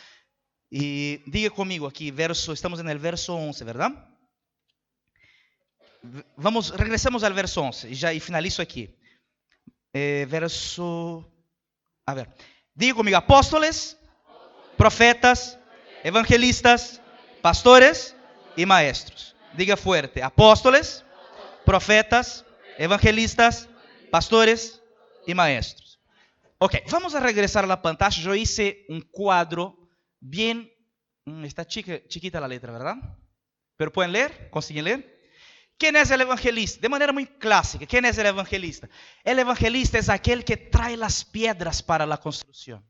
Y diga conmigo aquí, estamos en el verso 11, ¿verdad? Regresamos al verso 11 y finalizo aquí. Diga conmigo: apóstoles, profetas, evangelistas, pastores y maestros. Diga fuerte: apóstoles, profetas, evangelistas, pastores y maestros. Ok, vamos a regresar a la pantalla. Yo hice un cuadro bien... Está chiquita la letra, ¿verdad? ¿Pero pueden leer? ¿Consiguen leer? ¿Quién es el evangelista? De manera muy clásica, ¿quién es el evangelista? El evangelista es aquel que trae las piedras para la construcción.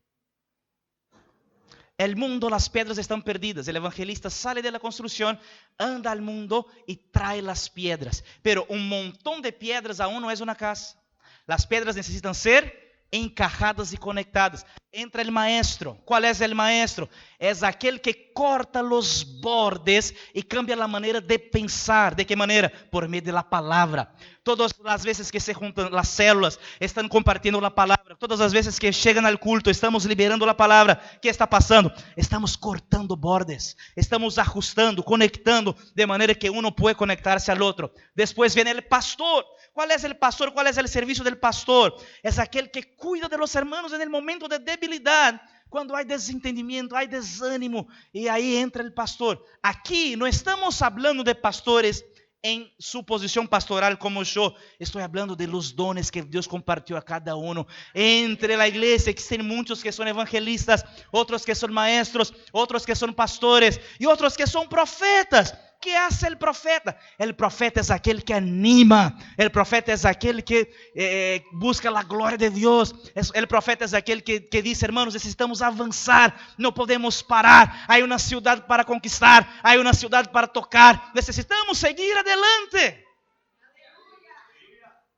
El mundo, las piedras están perdidas. El evangelista sale de la construcción, anda al mundo y trae las piedras. Pero un montón de piedras aún no es una casa. Las piedras necesitan ser encajadas y conectadas. Entra el maestro. ¿Cuál es el maestro? Es aquel que corta los bordes y cambia la manera de pensar. ¿De qué manera? Por medio de la palabra. Todas las veces que se juntan las células, están compartiendo la palabra. Todas las veces que llegan al culto, estamos liberando la palabra. ¿Qué está pasando? Estamos cortando bordes. Estamos ajustando, conectando, de manera que uno puede conectarse al otro. Después viene el pastor. ¿Cuál es el pastor? ¿Cuál es el servicio del pastor? Es aquel que cuida de los hermanos en el momento de debilidad, cuando hay desentendimiento, hay desánimo, y ahí entra el pastor. Aquí no estamos hablando de pastores en su posición pastoral como yo. Estoy hablando de los dones que Dios compartió a cada uno. Entre la iglesia existen muchos que son evangelistas, otros que son maestros, otros que son pastores y otros que son profetas. ¿Qué hace el profeta? El profeta es aquel que anima. El profeta es aquel que busca la gloria de Dios. El profeta es aquel que dice: hermanos, necesitamos avanzar, no podemos parar. Hay una ciudad para conquistar, hay una ciudad para tocar. Necesitamos seguir adelante.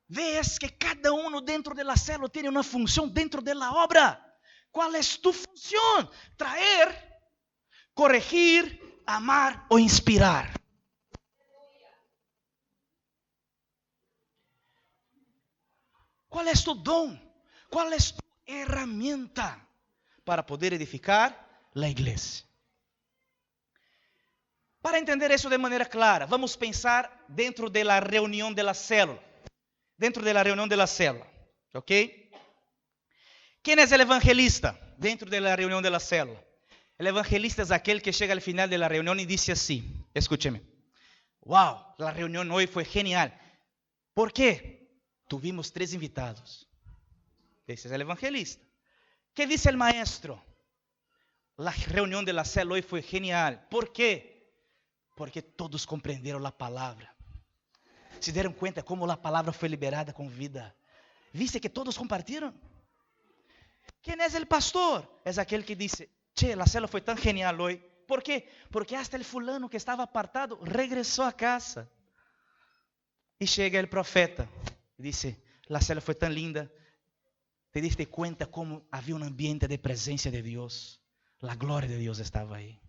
Ves que cada uno dentro de la célula tiene una función dentro de la obra. ¿Cuál es tu función? Traer, corregir, amar o inspirar. ¿Cuál es tu don? ¿Cuál es tu herramienta para poder edificar la iglesia? Para entender eso de manera clara, vamos pensar dentro de la reunión de la célula. Dentro de la reunión de la célula, ¿ok? ¿Quién es el evangelista dentro de la reunión de la célula? El evangelista es aquel que llega al final de la reunión y dice así, escúcheme, wow, la reunión hoy fue genial. ¿Por qué? Tuvimos 3 invitados. Ese es el evangelista. ¿Qué dice el maestro? La reunión de la célula hoy fue genial. ¿Por qué? Porque todos comprendieron la palabra. Se dieron cuenta cómo la palabra fue liberada con vida. ¿Viste que todos compartieron? ¿Quién es el pastor? Es aquel que dice, che, la célula fue tan genial hoy. ¿Por qué? Porque hasta el fulano que estaba apartado regresó a casa. Y llega el profeta y dice, la célula fue tan linda. ¿Te diste cuenta cómo había un ambiente de presencia de Dios? La gloria de Dios estaba ahí.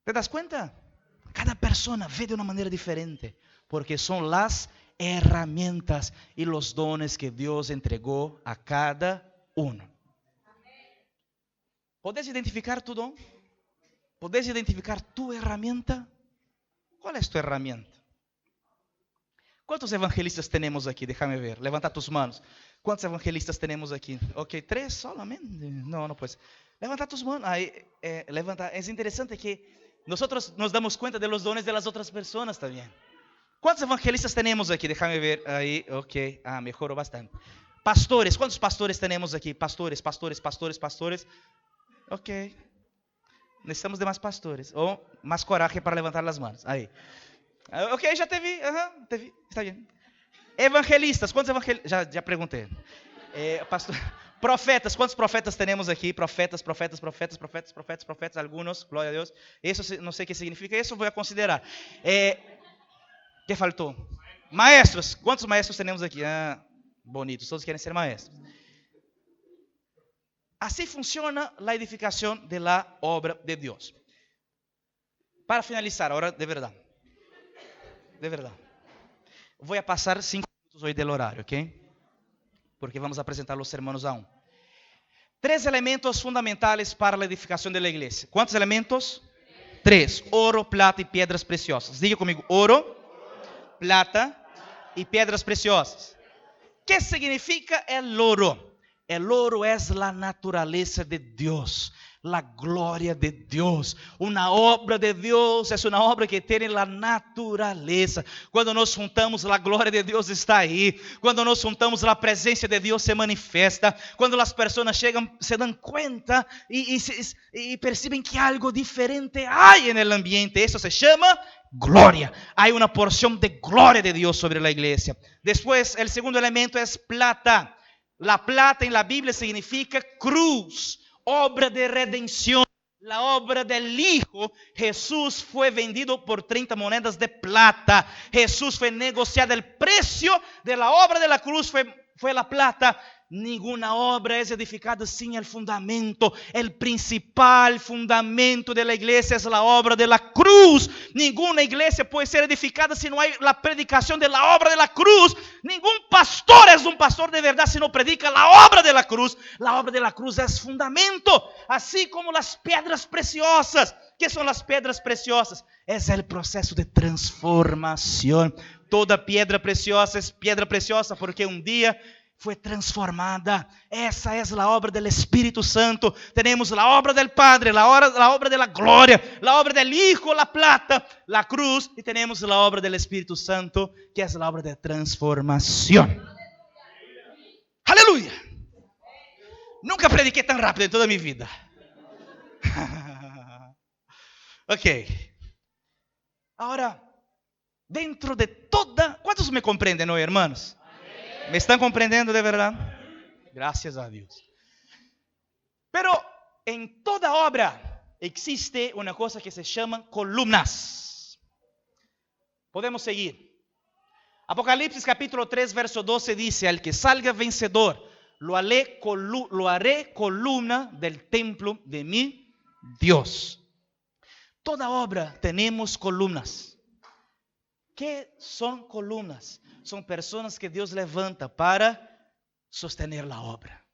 ¿Te das cuenta? Cada persona ve de una manera diferente, porque son las herramientas y los dones que Dios entregó a cada uno. ¿Podés identificar tu don? ¿Podés identificar tu herramienta? ¿Cuál es tu herramienta? ¿Cuántos evangelistas tenemos aquí? Déjame ver, levanta tus manos. ¿Cuántos evangelistas tenemos aquí? Ok, 3 solamente. No pues. Levanta tus manos. Ahí, levanta. Es interesante que nosotros nos damos cuenta de los dones de las otras personas también. ¿Cuántos evangelistas tenemos aquí? Déjame ver. Ahí, ok. Mejoró bastante. Pastores. ¿Cuántos pastores tenemos aquí? Pastores. Ok. Necesitamos de más pastores. O más coraje para levantar las manos. Ahí. Ok, ya te vi. Te vi. Está bien. Evangelistas. ¿Cuántos evangelistas? Ya pregunté. Profetas. ¿Cuántos profetas tenemos aquí? Profetas. Algunos. Gloria a Dios. Eso no sé qué significa. Eso voy a considerar. ¿Qué faltó? Maestros. ¿Cuántos maestros tenemos aquí? Bonitos. Todos quieren ser maestros. Así funciona la edificación de la obra de Dios. Para finalizar, ahora de verdad. Voy a pasar 5 minutos hoy del horario, ¿ok? Porque vamos a apresentar los sermones aún. 3 elementos fundamentales para la edificación de la iglesia. ¿Cuántos elementos? 3. Oro, plata y piedras preciosas. Diga conmigo, oro, plata y piedras preciosas. ¿Qué significa el oro? El oro es la naturaleza de Dios, la gloria de Dios. Una obra de Dios es una obra que tiene la naturaleza. Cuando nos juntamos, la gloria de Dios está ahí. Cuando nos juntamos, la presencia de Dios se manifiesta. Cuando las personas llegan, se dan cuenta y perciben que algo diferente hay en el ambiente. Eso se llama gloria. Hay una porción de gloria de Dios sobre la iglesia. Después, el segundo elemento es plata. La plata en la Biblia significa cruz, obra de redención, la obra del Hijo. Jesús fue vendido por 30 monedas de plata. Jesús fue negociado. El precio de la obra de la cruz fue la plata. Ninguna obra es edificada sin el fundamento. El principal fundamento de la iglesia es la obra de la cruz. Ninguna iglesia puede ser edificada si no hay la predicación de la obra de la cruz. Ningún pastor es un pastor de verdad si no predica la obra de la cruz. La obra de la cruz es fundamento, así como las piedras preciosas. ¿Qué son las piedras preciosas? Es el proceso de transformación. Toda piedra preciosa es piedra preciosa porque un día fue transformada. Esa es la obra del Espíritu Santo. Tenemos la obra del Padre, la obra de la gloria, la obra del Hijo, la plata, la cruz, y tenemos la obra del Espíritu Santo, que es la obra de transformación. Aleluya. Nunca prediqué tan rápido en toda mi vida. Ok. Ahora, dentro de toda... ¿Cuántos me comprenden hoy, hermanos? ¿Me están comprendiendo de verdad? Gracias a Dios. Pero en toda obra existe una cosa que se llama columnas. Podemos seguir. Apocalipsis capítulo 3, verso 12 dice: al que salga vencedor, lo haré columna del templo de mi Dios. Toda obra tenemos columnas. ¿Qué son columnas? Son personas que Dios levanta para sostener la obra.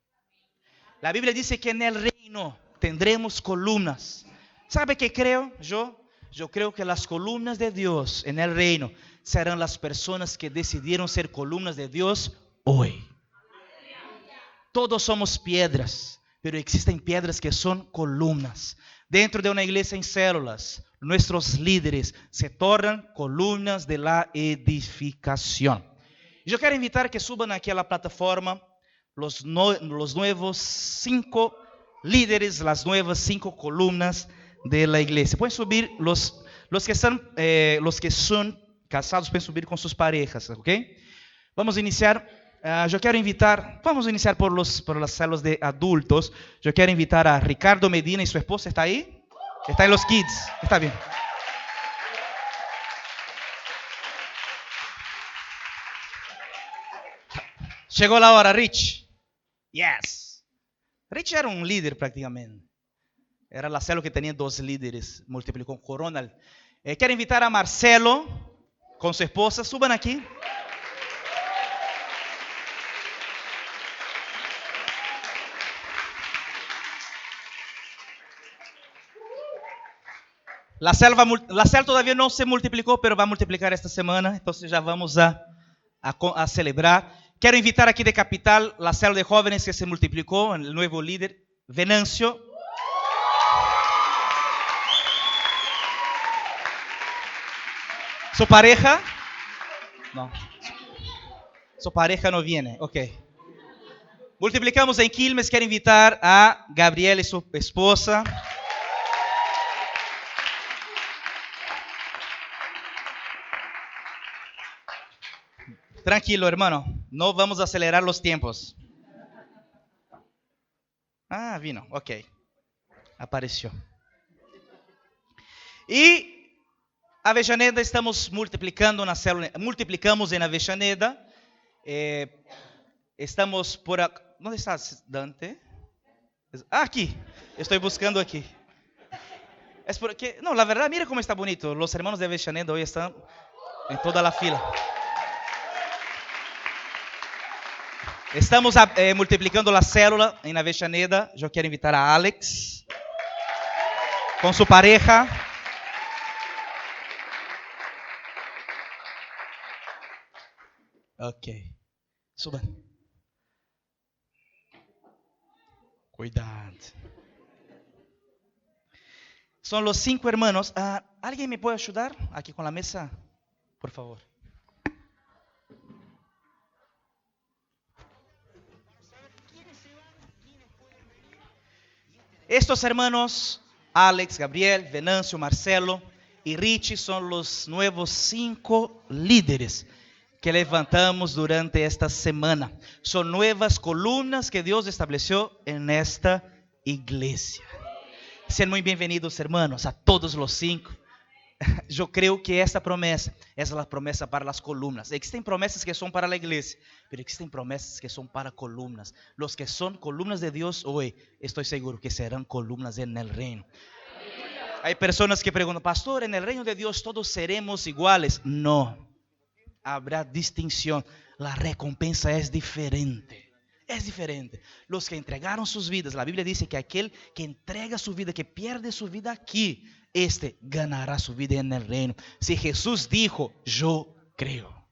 La Biblia dice que en el reino tendremos columnas. ¿Sabe qué creo yo? Yo creo que las columnas de Dios en el reino serán las personas que decidieron ser columnas de Dios hoy. Todos somos piedras, pero existen piedras que son columnas. Dentro de una iglesia en células, nuestros líderes se tornan columnas de la edificación. Yo quiero invitar que suban aquí a la plataforma los nuevos 5 líderes, las nuevas 5 columnas de la iglesia. Pueden subir los que son casados, pueden subir con sus parejas, ¿ok? Vamos a iniciar. Yo quiero invitar, vamos a iniciar por las células de adultos. Yo quiero invitar a Ricardo Medina y su esposa. ¿Está ahí? Está en los kids. Está bien. Llegó la hora, Rich. Yes. Rich era un líder prácticamente. Era la célula que tenía 2 líderes. Multiplicó Corona. Quiero invitar a Marcelo con su esposa. Suban aquí. La célula todavía no se multiplicó, pero va a multiplicar esta semana. Entonces ya vamos a celebrar. Quiero invitar aquí de Capital la célula de jóvenes que se multiplicó, el nuevo líder, Venancio. ¿Su pareja? No. Su pareja no viene. Ok. Multiplicamos en Quilmes. Quiero invitar a Gabriela y su esposa. Tranquilo, hermano. No vamos a acelerar los tiempos. Vino. Ok. Apareció. Y Avellaneda estamos multiplicando na célula. Multiplicamos en Avellaneda. Estamos por acá. ¿Dónde está Dante? Aquí. Estoy buscando aquí. Es porque, no, la verdad, mira cómo está bonito. Los hermanos de Avellaneda hoy están en toda la fila. Estamos multiplicando la célula en Avellaneda. Yo quiero invitar a Alex con su pareja. Ok. Suban. Cuidado. Son los 5 hermanos. ¿Alguien me puede ayudar aquí con la mesa? Por favor. Estos hermanos, Alex, Gabriel, Venancio, Marcelo y Richie, son los nuevos 5 líderes que levantamos durante esta semana. Son nuevas columnas que Dios estableció en esta iglesia. Sean muy bienvenidos, hermanos, a todos los 5. Yo creo que esta promesa es la promesa para las columnas. Existen promesas que son para la iglesia, pero existen promesas que son para columnas. Los que son columnas de Dios hoy, estoy seguro que serán columnas en el reino. Hay personas que preguntan, pastor, en el reino de Dios todos seremos iguales. No, habrá distinción. La recompensa es diferente. Es diferente. Los que entregaron sus vidas, la Biblia dice que aquel que entrega su vida, que pierde su vida aquí, ganará su vida en el reino. Si Jesús dijo, yo creo.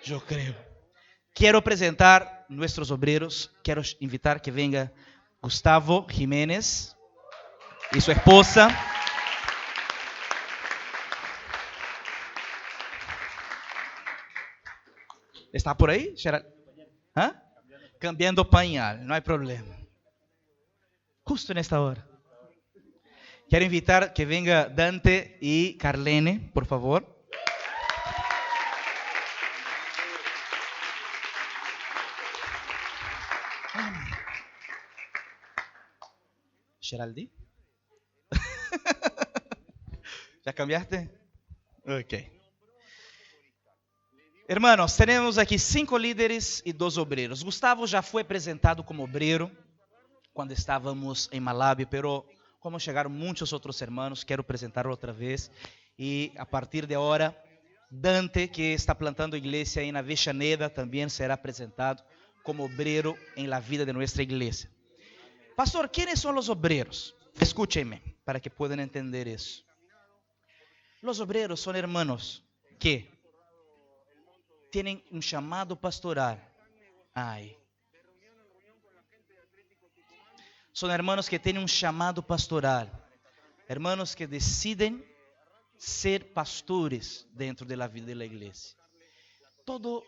Yo creo. Quiero presentar nuestros obreros. Quiero invitar que venga Gustavo Jiménez y su esposa. ¿Está por ahí? Cambiando pañal, no hay problema. Justo en esta hora. Quiero invitar que venga Dante y Carlene, por favor. Geraldi. ¿Ya cambiaste? Ok. Hermanos, tenemos aquí 5 líderes y 2 obreros. Gustavo ya fue presentado como obrero cuando estábamos en Malawi, pero como llegaron muchos otros hermanos, quiero presentarlo otra vez. Y a partir de ahora, Dante, que está plantando iglesia en Avellaneda, también será presentado como obrero en la vida de nuestra iglesia. Pastor, ¿quiénes son los obreros? Escúchenme para que puedan entender eso. Los obreros son hermanos que tienen un llamado pastoral. Son hermanos que tienen un llamado pastoral. Hermanos que deciden ser pastores dentro de la vida de la iglesia. Todo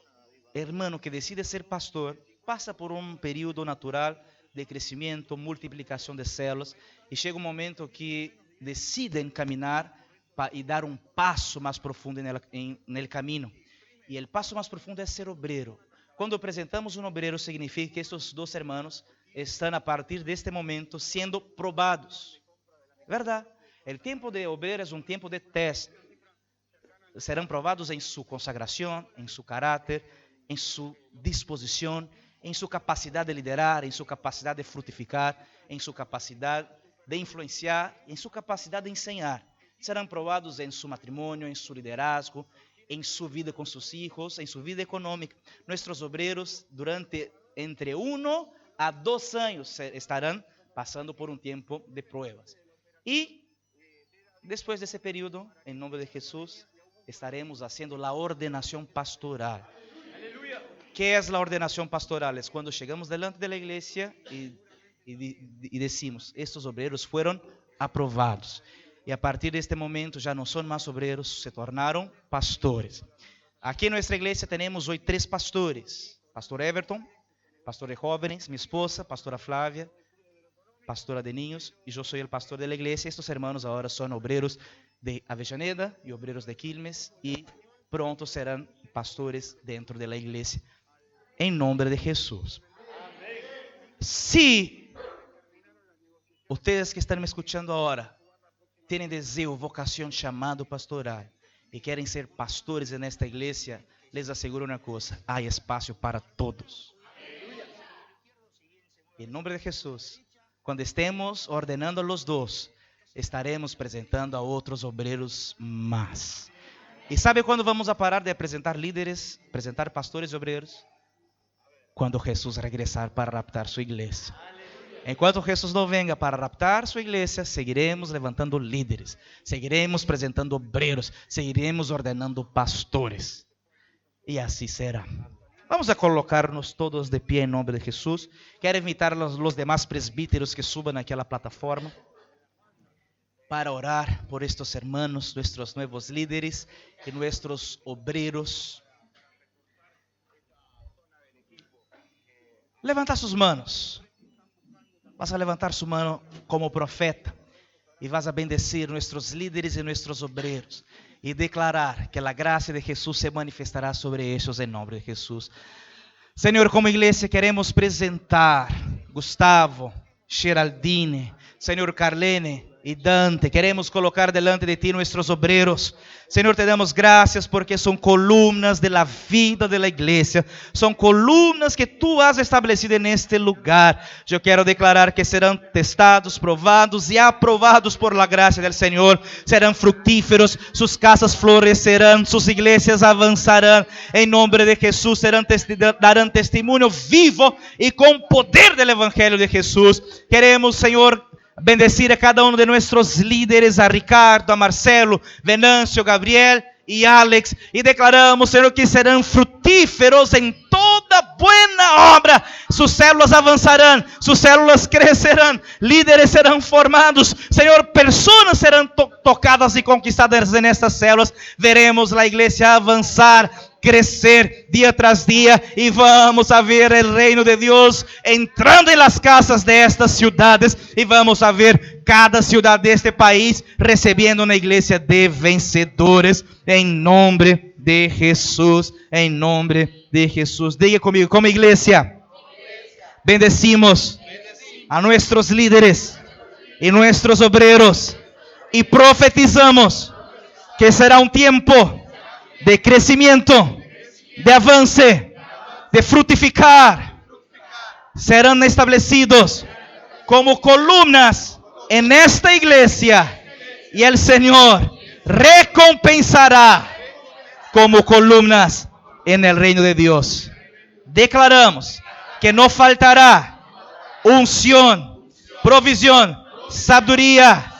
hermano que decide ser pastor pasa por un período natural de crecimiento, multiplicación de células, y llega un momento que deciden caminar y dar un paso más profundo en el camino. Y el paso más profundo es ser obrero. Cuando presentamos un obrero, significa que estos dos hermanos están a partir de este momento siendo probados. ¿Verdad? El tiempo de obrero es un tiempo de test. Serán probados en su consagración, en su carácter, en su disposición, en su capacidad de liderar, en su capacidad de frutificar, en su capacidad de influenciar, en su capacidad de enseñar. Serán probados en su matrimonio, en su liderazgo, en su vida con sus hijos, en su vida económica. Nuestros obreros durante entre 1 a 2 años estarán pasando por un tiempo de pruebas. Y después de ese periodo, en nombre de Jesús, estaremos haciendo la ordenación pastoral. ¿Qué es la ordenación pastoral? Es cuando llegamos delante de la iglesia y decimos, estos obreros fueron aprobados. Y a partir de este momento ya no son más obreros, se tornaron pastores. Aquí en nuestra iglesia tenemos hoy 3 pastores. Pastor Everton, pastor de jóvenes, mi esposa, pastora Flávia, pastora de niños, y yo soy el pastor de la iglesia. Estos hermanos ahora son obreros de Avellaneda y obreros de Quilmes, y pronto serán pastores dentro de la iglesia. En nombre de Jesús. Si ustedes que están me escuchando ahora tienen deseo, vocación, llamado pastoral y quieren ser pastores en esta iglesia, les aseguro una cosa: hay espacio para todos. En nombre de Jesús, cuando estemos ordenando a los 2, estaremos presentando a otros obreros más. ¿Y sabe cuándo vamos a parar de presentar líderes, presentar pastores y obreros? Cuando Jesús regresar para raptar su iglesia. Enquanto Jesús não venga para raptar sua igreja, seguiremos levantando líderes, seguiremos apresentando obreiros, seguiremos ordenando pastores. E assim será. Vamos a colocar-nos todos de pie em nome de Jesus. Quero invitar os demais presbíteros que subam naquela plataforma para orar por estes hermanos, nossos novos líderes e nossos obreiros. Levanta suas manos. Vas a levantar su mano como profeta y vas a bendecir nuestros líderes y nuestros obreros y declarar que la gracia de Jesús se manifestará sobre ellos en nombre de Jesús. Señor, como iglesia queremos presentar Gustavo, Geraldine, Señor, Carlene y Dante. Queremos colocar delante de ti nuestros obreros. Señor, te damos gracias porque son columnas de la vida de la iglesia. Son columnas que tú has establecido en este lugar. Yo quiero declarar que serán testados, probados y aprobados por la gracia del Señor. Serán fructíferos, sus casas florecerán, sus iglesias avanzarán. En nombre de Jesús darán testimonio vivo y con poder del Evangelio de Jesús. Queremos, Señor, bendecir a cada uno de nuestros líderes, a Ricardo, a Marcelo, Venâncio, Gabriel y Alex, y declaramos, Señor, que serán fructíferos en toda buena obra. Sus células avanzarán, sus células crecerán, líderes serán formados, Señor, personas serán tocadas y conquistadas en estas células. Veremos la iglesia avanzar, crecer día tras día, y vamos a ver el reino de Dios entrando en las casas de estas ciudades, y vamos a ver cada ciudad de este país recibiendo una iglesia de vencedores en nombre de Jesús, en nombre de Jesús. Diga conmigo, como iglesia, bendecimos a nuestros líderes y nuestros obreros y profetizamos que será un tiempo de crecimiento, de avance, de frutificar. Serán establecidos como columnas en esta iglesia y el Señor recompensará como columnas en el reino de Dios. Declaramos que no faltará unción, provisión, sabiduría,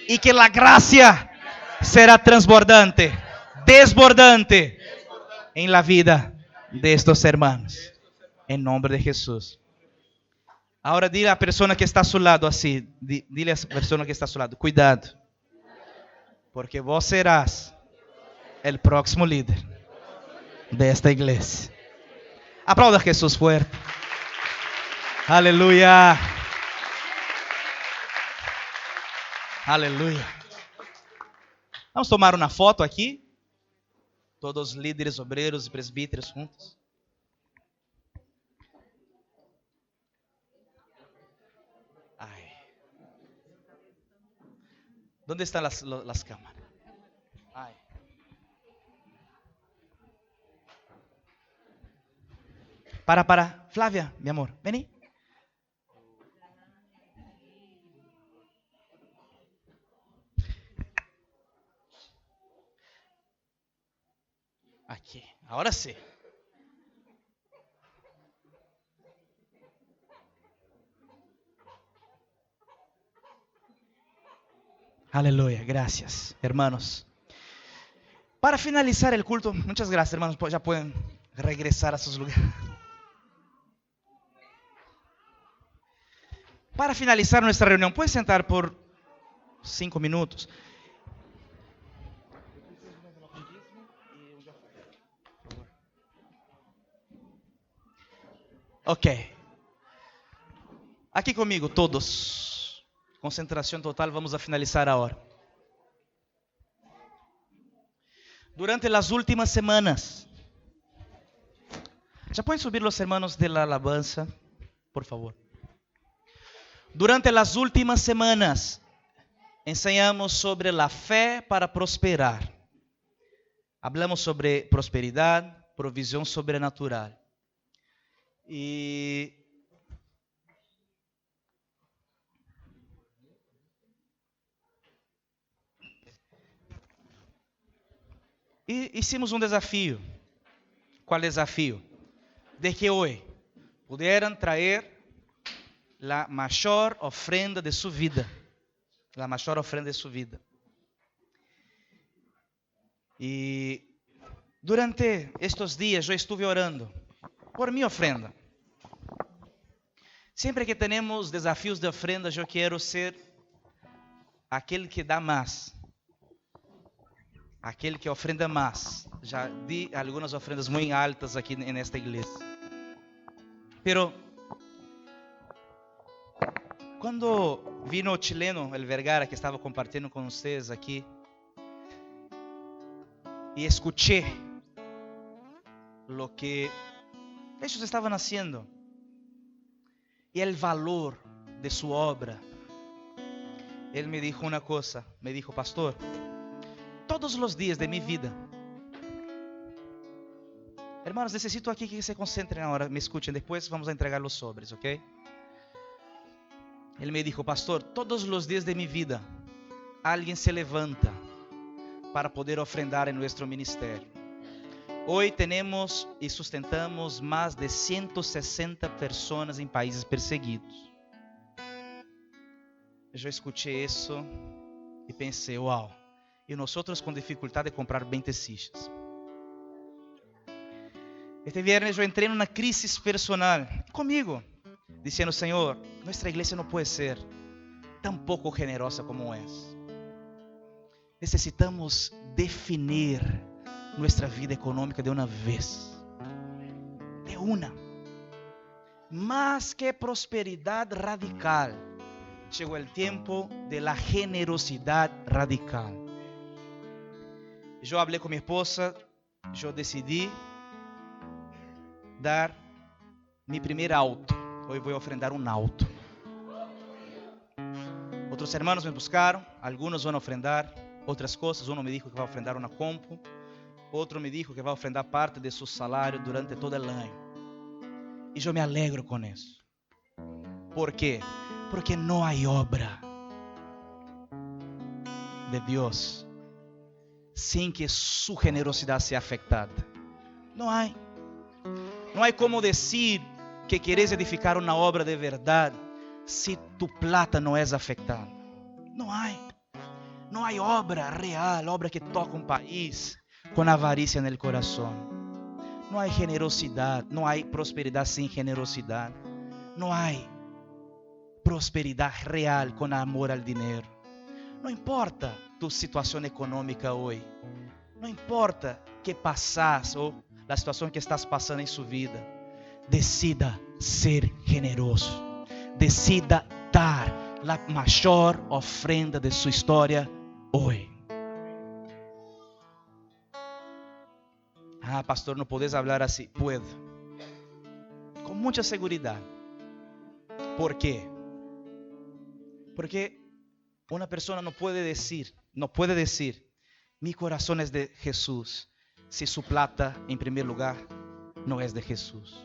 y que la gracia será transbordante, desbordante en la vida de estos hermanos. En nombre de Jesús. Ahora dile a la persona que está a su lado así. Dile a esa persona que está a su lado. Cuidado. Porque vos serás el próximo líder de esta iglesia. Aplauda a Jesús fuerte. Aleluya. Aleluya. Vamos tomar una foto aquí. Todos os líderes, obreiros e presbíteros juntos. Ay. ¿Dónde están las cámaras? Ay. Para. Flávia, mi amor, vení. Aqui, agora sim. Aleluya, gracias, hermanos. Para finalizar el culto, muchas gracias, hermanos, ya pueden regresar a sus lugares. Para finalizar nuestra reunión, pueden sentar por 5 minutos. Ok. Aqui comigo, todos. Concentração total, vamos a finalizar agora. Durante as últimas semanas, já podem subir os hermanos de la alabanza, por favor. Durante as últimas semanas, ensinamos sobre a fé para prosperar. Hablamos sobre prosperidade, provisão sobrenatural. E hicimos um desafio. Qual desafio? De que hoje pudieran trazer a maior ofrenda de sua vida. A maior ofrenda de sua vida. E durante estes dias eu estive orando por minha ofrenda. Sempre que temos desafios de ofrenda, eu quero ser aquele que dá mais. Aquele que ofrenda mais. Já di algumas ofrendas muito altas aqui nesta igreja. Pero quando vino o chileno, el Vergara, que estava compartilhando com vocês aqui, e escuché lo que ellos estaban haciendo y el valor de su obra. Él me dijo una cosa, me dijo: pastor, todos los días de mi vida, hermanos, necesito aquí que se concentren ahora, me escuchen, después vamos a entregar los sobres, ¿ok? Él me dijo: pastor, todos los días de mi vida, alguien se levanta para poder ofrendar en nuestro ministerio. Hoy tenemos y sustentamos más de 160 personas en países perseguidos. Eu escuché eso y pensé: wow, y nosotros con dificultad de comprar 20 sillas. Este viernes yo entré en una crisis personal conmigo, diciendo: Señor, nuestra iglesia no puede ser tan poco generosa como es. Necesitamos definir nuestra vida econômica de uma vez. De uma. Más que prosperidade radical, chegou o tempo de la generosidade radical. Eu falei com minha esposa, eu decidi dar mi primeiro auto. Hoje vou ofrendar um auto. Outros hermanos me buscaram, alguns vão ofrendar outras coisas. Um me dijo que vai ofrendar uma compu. Outro me dijo que vai ofrendar parte de seu salário durante todo o ano. E eu me alegro com isso. ¿Por quê? Porque não há obra de Deus sem que sua generosidade seja afetada. Não há. Não há como dizer que queres edificar uma obra de verdade se tu plata não é afetada. Não há. Não há obra real, obra que toca um país com avarícia no coração. Não há generosidade, não há prosperidade sem generosidade. Não há. prosperidad real con amor al dinero. No importa tu situación económica hoy. No importa qué pasas o la situación que estás pasando en su vida. Decida ser generoso. Decida dar la mayor ofrenda de su historia hoy. Ah, pastor, no puedes hablar así. Puedo. Con mucha seguridad. ¿Por qué? Porque una persona no puede decir, mi corazón es de Jesús, si su plata, en primer lugar, no es de Jesús.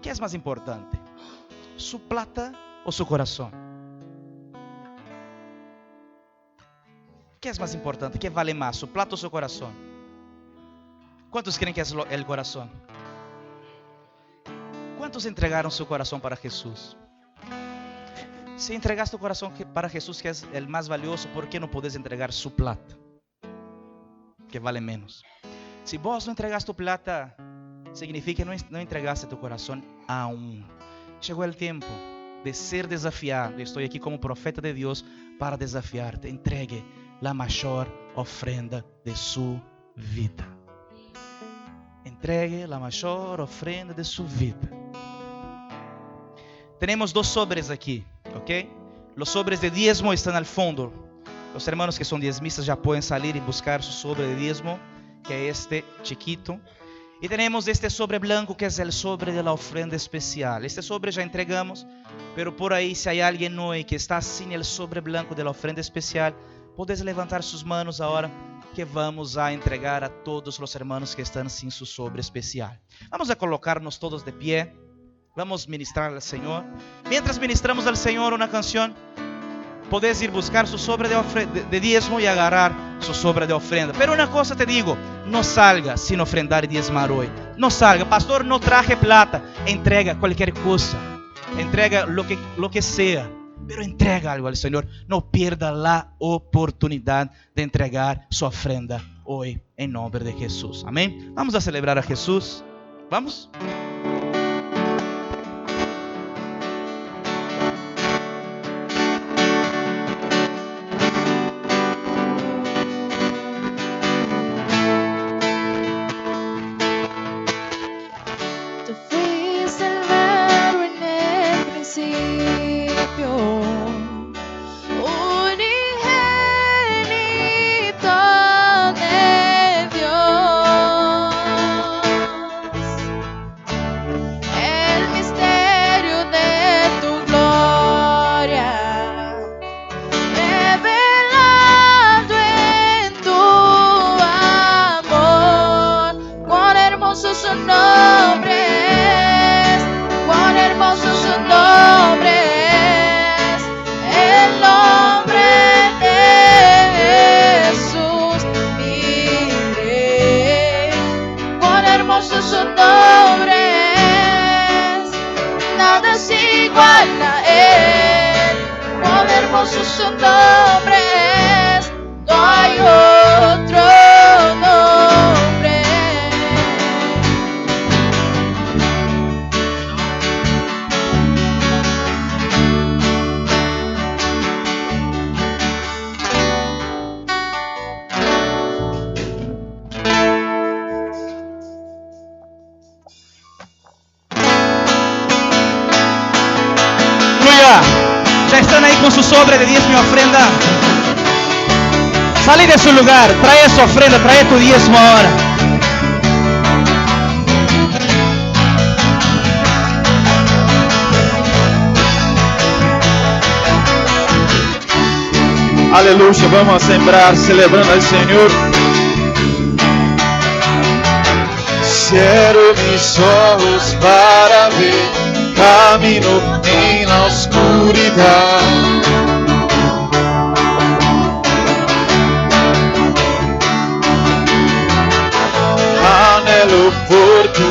¿Qué es más importante? ¿Su plata o su corazón? ¿Qué es más importante? ¿Qué vale más? ¿Su plata o su corazón? ¿Cuántos creen que es el corazón? ¿Cuántos entregaron su corazón para Jesús? Si entregaste tu corazón para Jesús, que es el más valioso, ¿por qué no puedes entregar su plata? Que vale menos. Si vos no entregaste tu plata, significa que no entregaste tu corazón aún. Llegó el tiempo de ser desafiado. Estoy aquí como profeta de Dios para desafiarte. Entregue la mayor ofrenda de su vida. Entregue la mayor ofrenda de su vida. Tenemos 2 sobres aquí, ¿ok? Los sobres de diezmo están al fondo. Los hermanos que son diezmistas ya pueden salir y buscar su sobre de diezmo, que es este chiquito. Y tenemos este sobre blanco, que es el sobre de la ofrenda especial. Este sobre ya entregamos, pero por ahí, si hay alguien hoy que está sin el sobre blanco de la ofrenda especial, puedes levantar sus manos ahora, que vamos a entregar a todos los hermanos que están sin su sobre especial. Vamos a colocarnos todos de pie. Vamos a ministrar al Señor. Mientras ministramos al Señor una canción, podés ir a buscar su sobre de diezmo y agarrar su sobre de ofrenda. Pero una cosa te digo, no salga sin ofrendar y diezmar hoy. No salga, pastor, no traje plata. Entrega cualquier cosa. Entrega lo que sea. Pero entrega algo al Señor. No pierda la oportunidad de entregar su ofrenda hoy en nombre de Jesús. Amén. Vamos a celebrar a Jesús. Vamos. Su nombre es, no hay otro nombre. Aleluya. Ya están ahí con su sobre de diezmo y ofrenda. Salí de su lugar, trae su ofrenda, trae tu diezmo ahora. Aleluya, vamos a sembrar celebrando al Señor. Cierro mis ojos para ver camino en la oscuridad. Anhelo por tu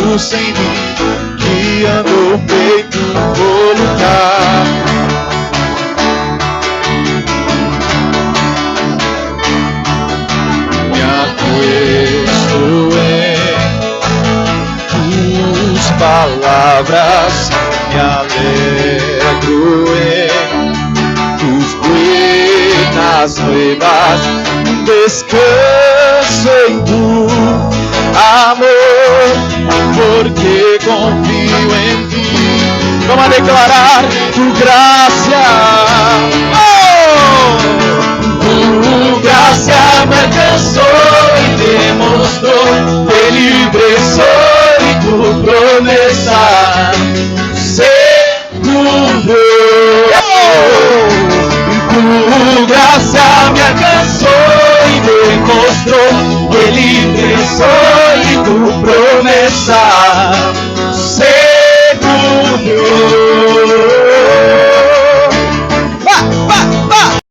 luz en mí, guiándome tu voluntad. Me acuesto en tus palabras, me alegro milagro en tus buenas nuevas. Descanso en tu amor, porque confío en ti. Vamos a declarar tu gracia. ¡Oh! Tu gracia me alcanzó y demostró que libre soy. Tu promesa se cumplió. ¡Oh! Tu gracia me alcanzó y demostró que libre soy.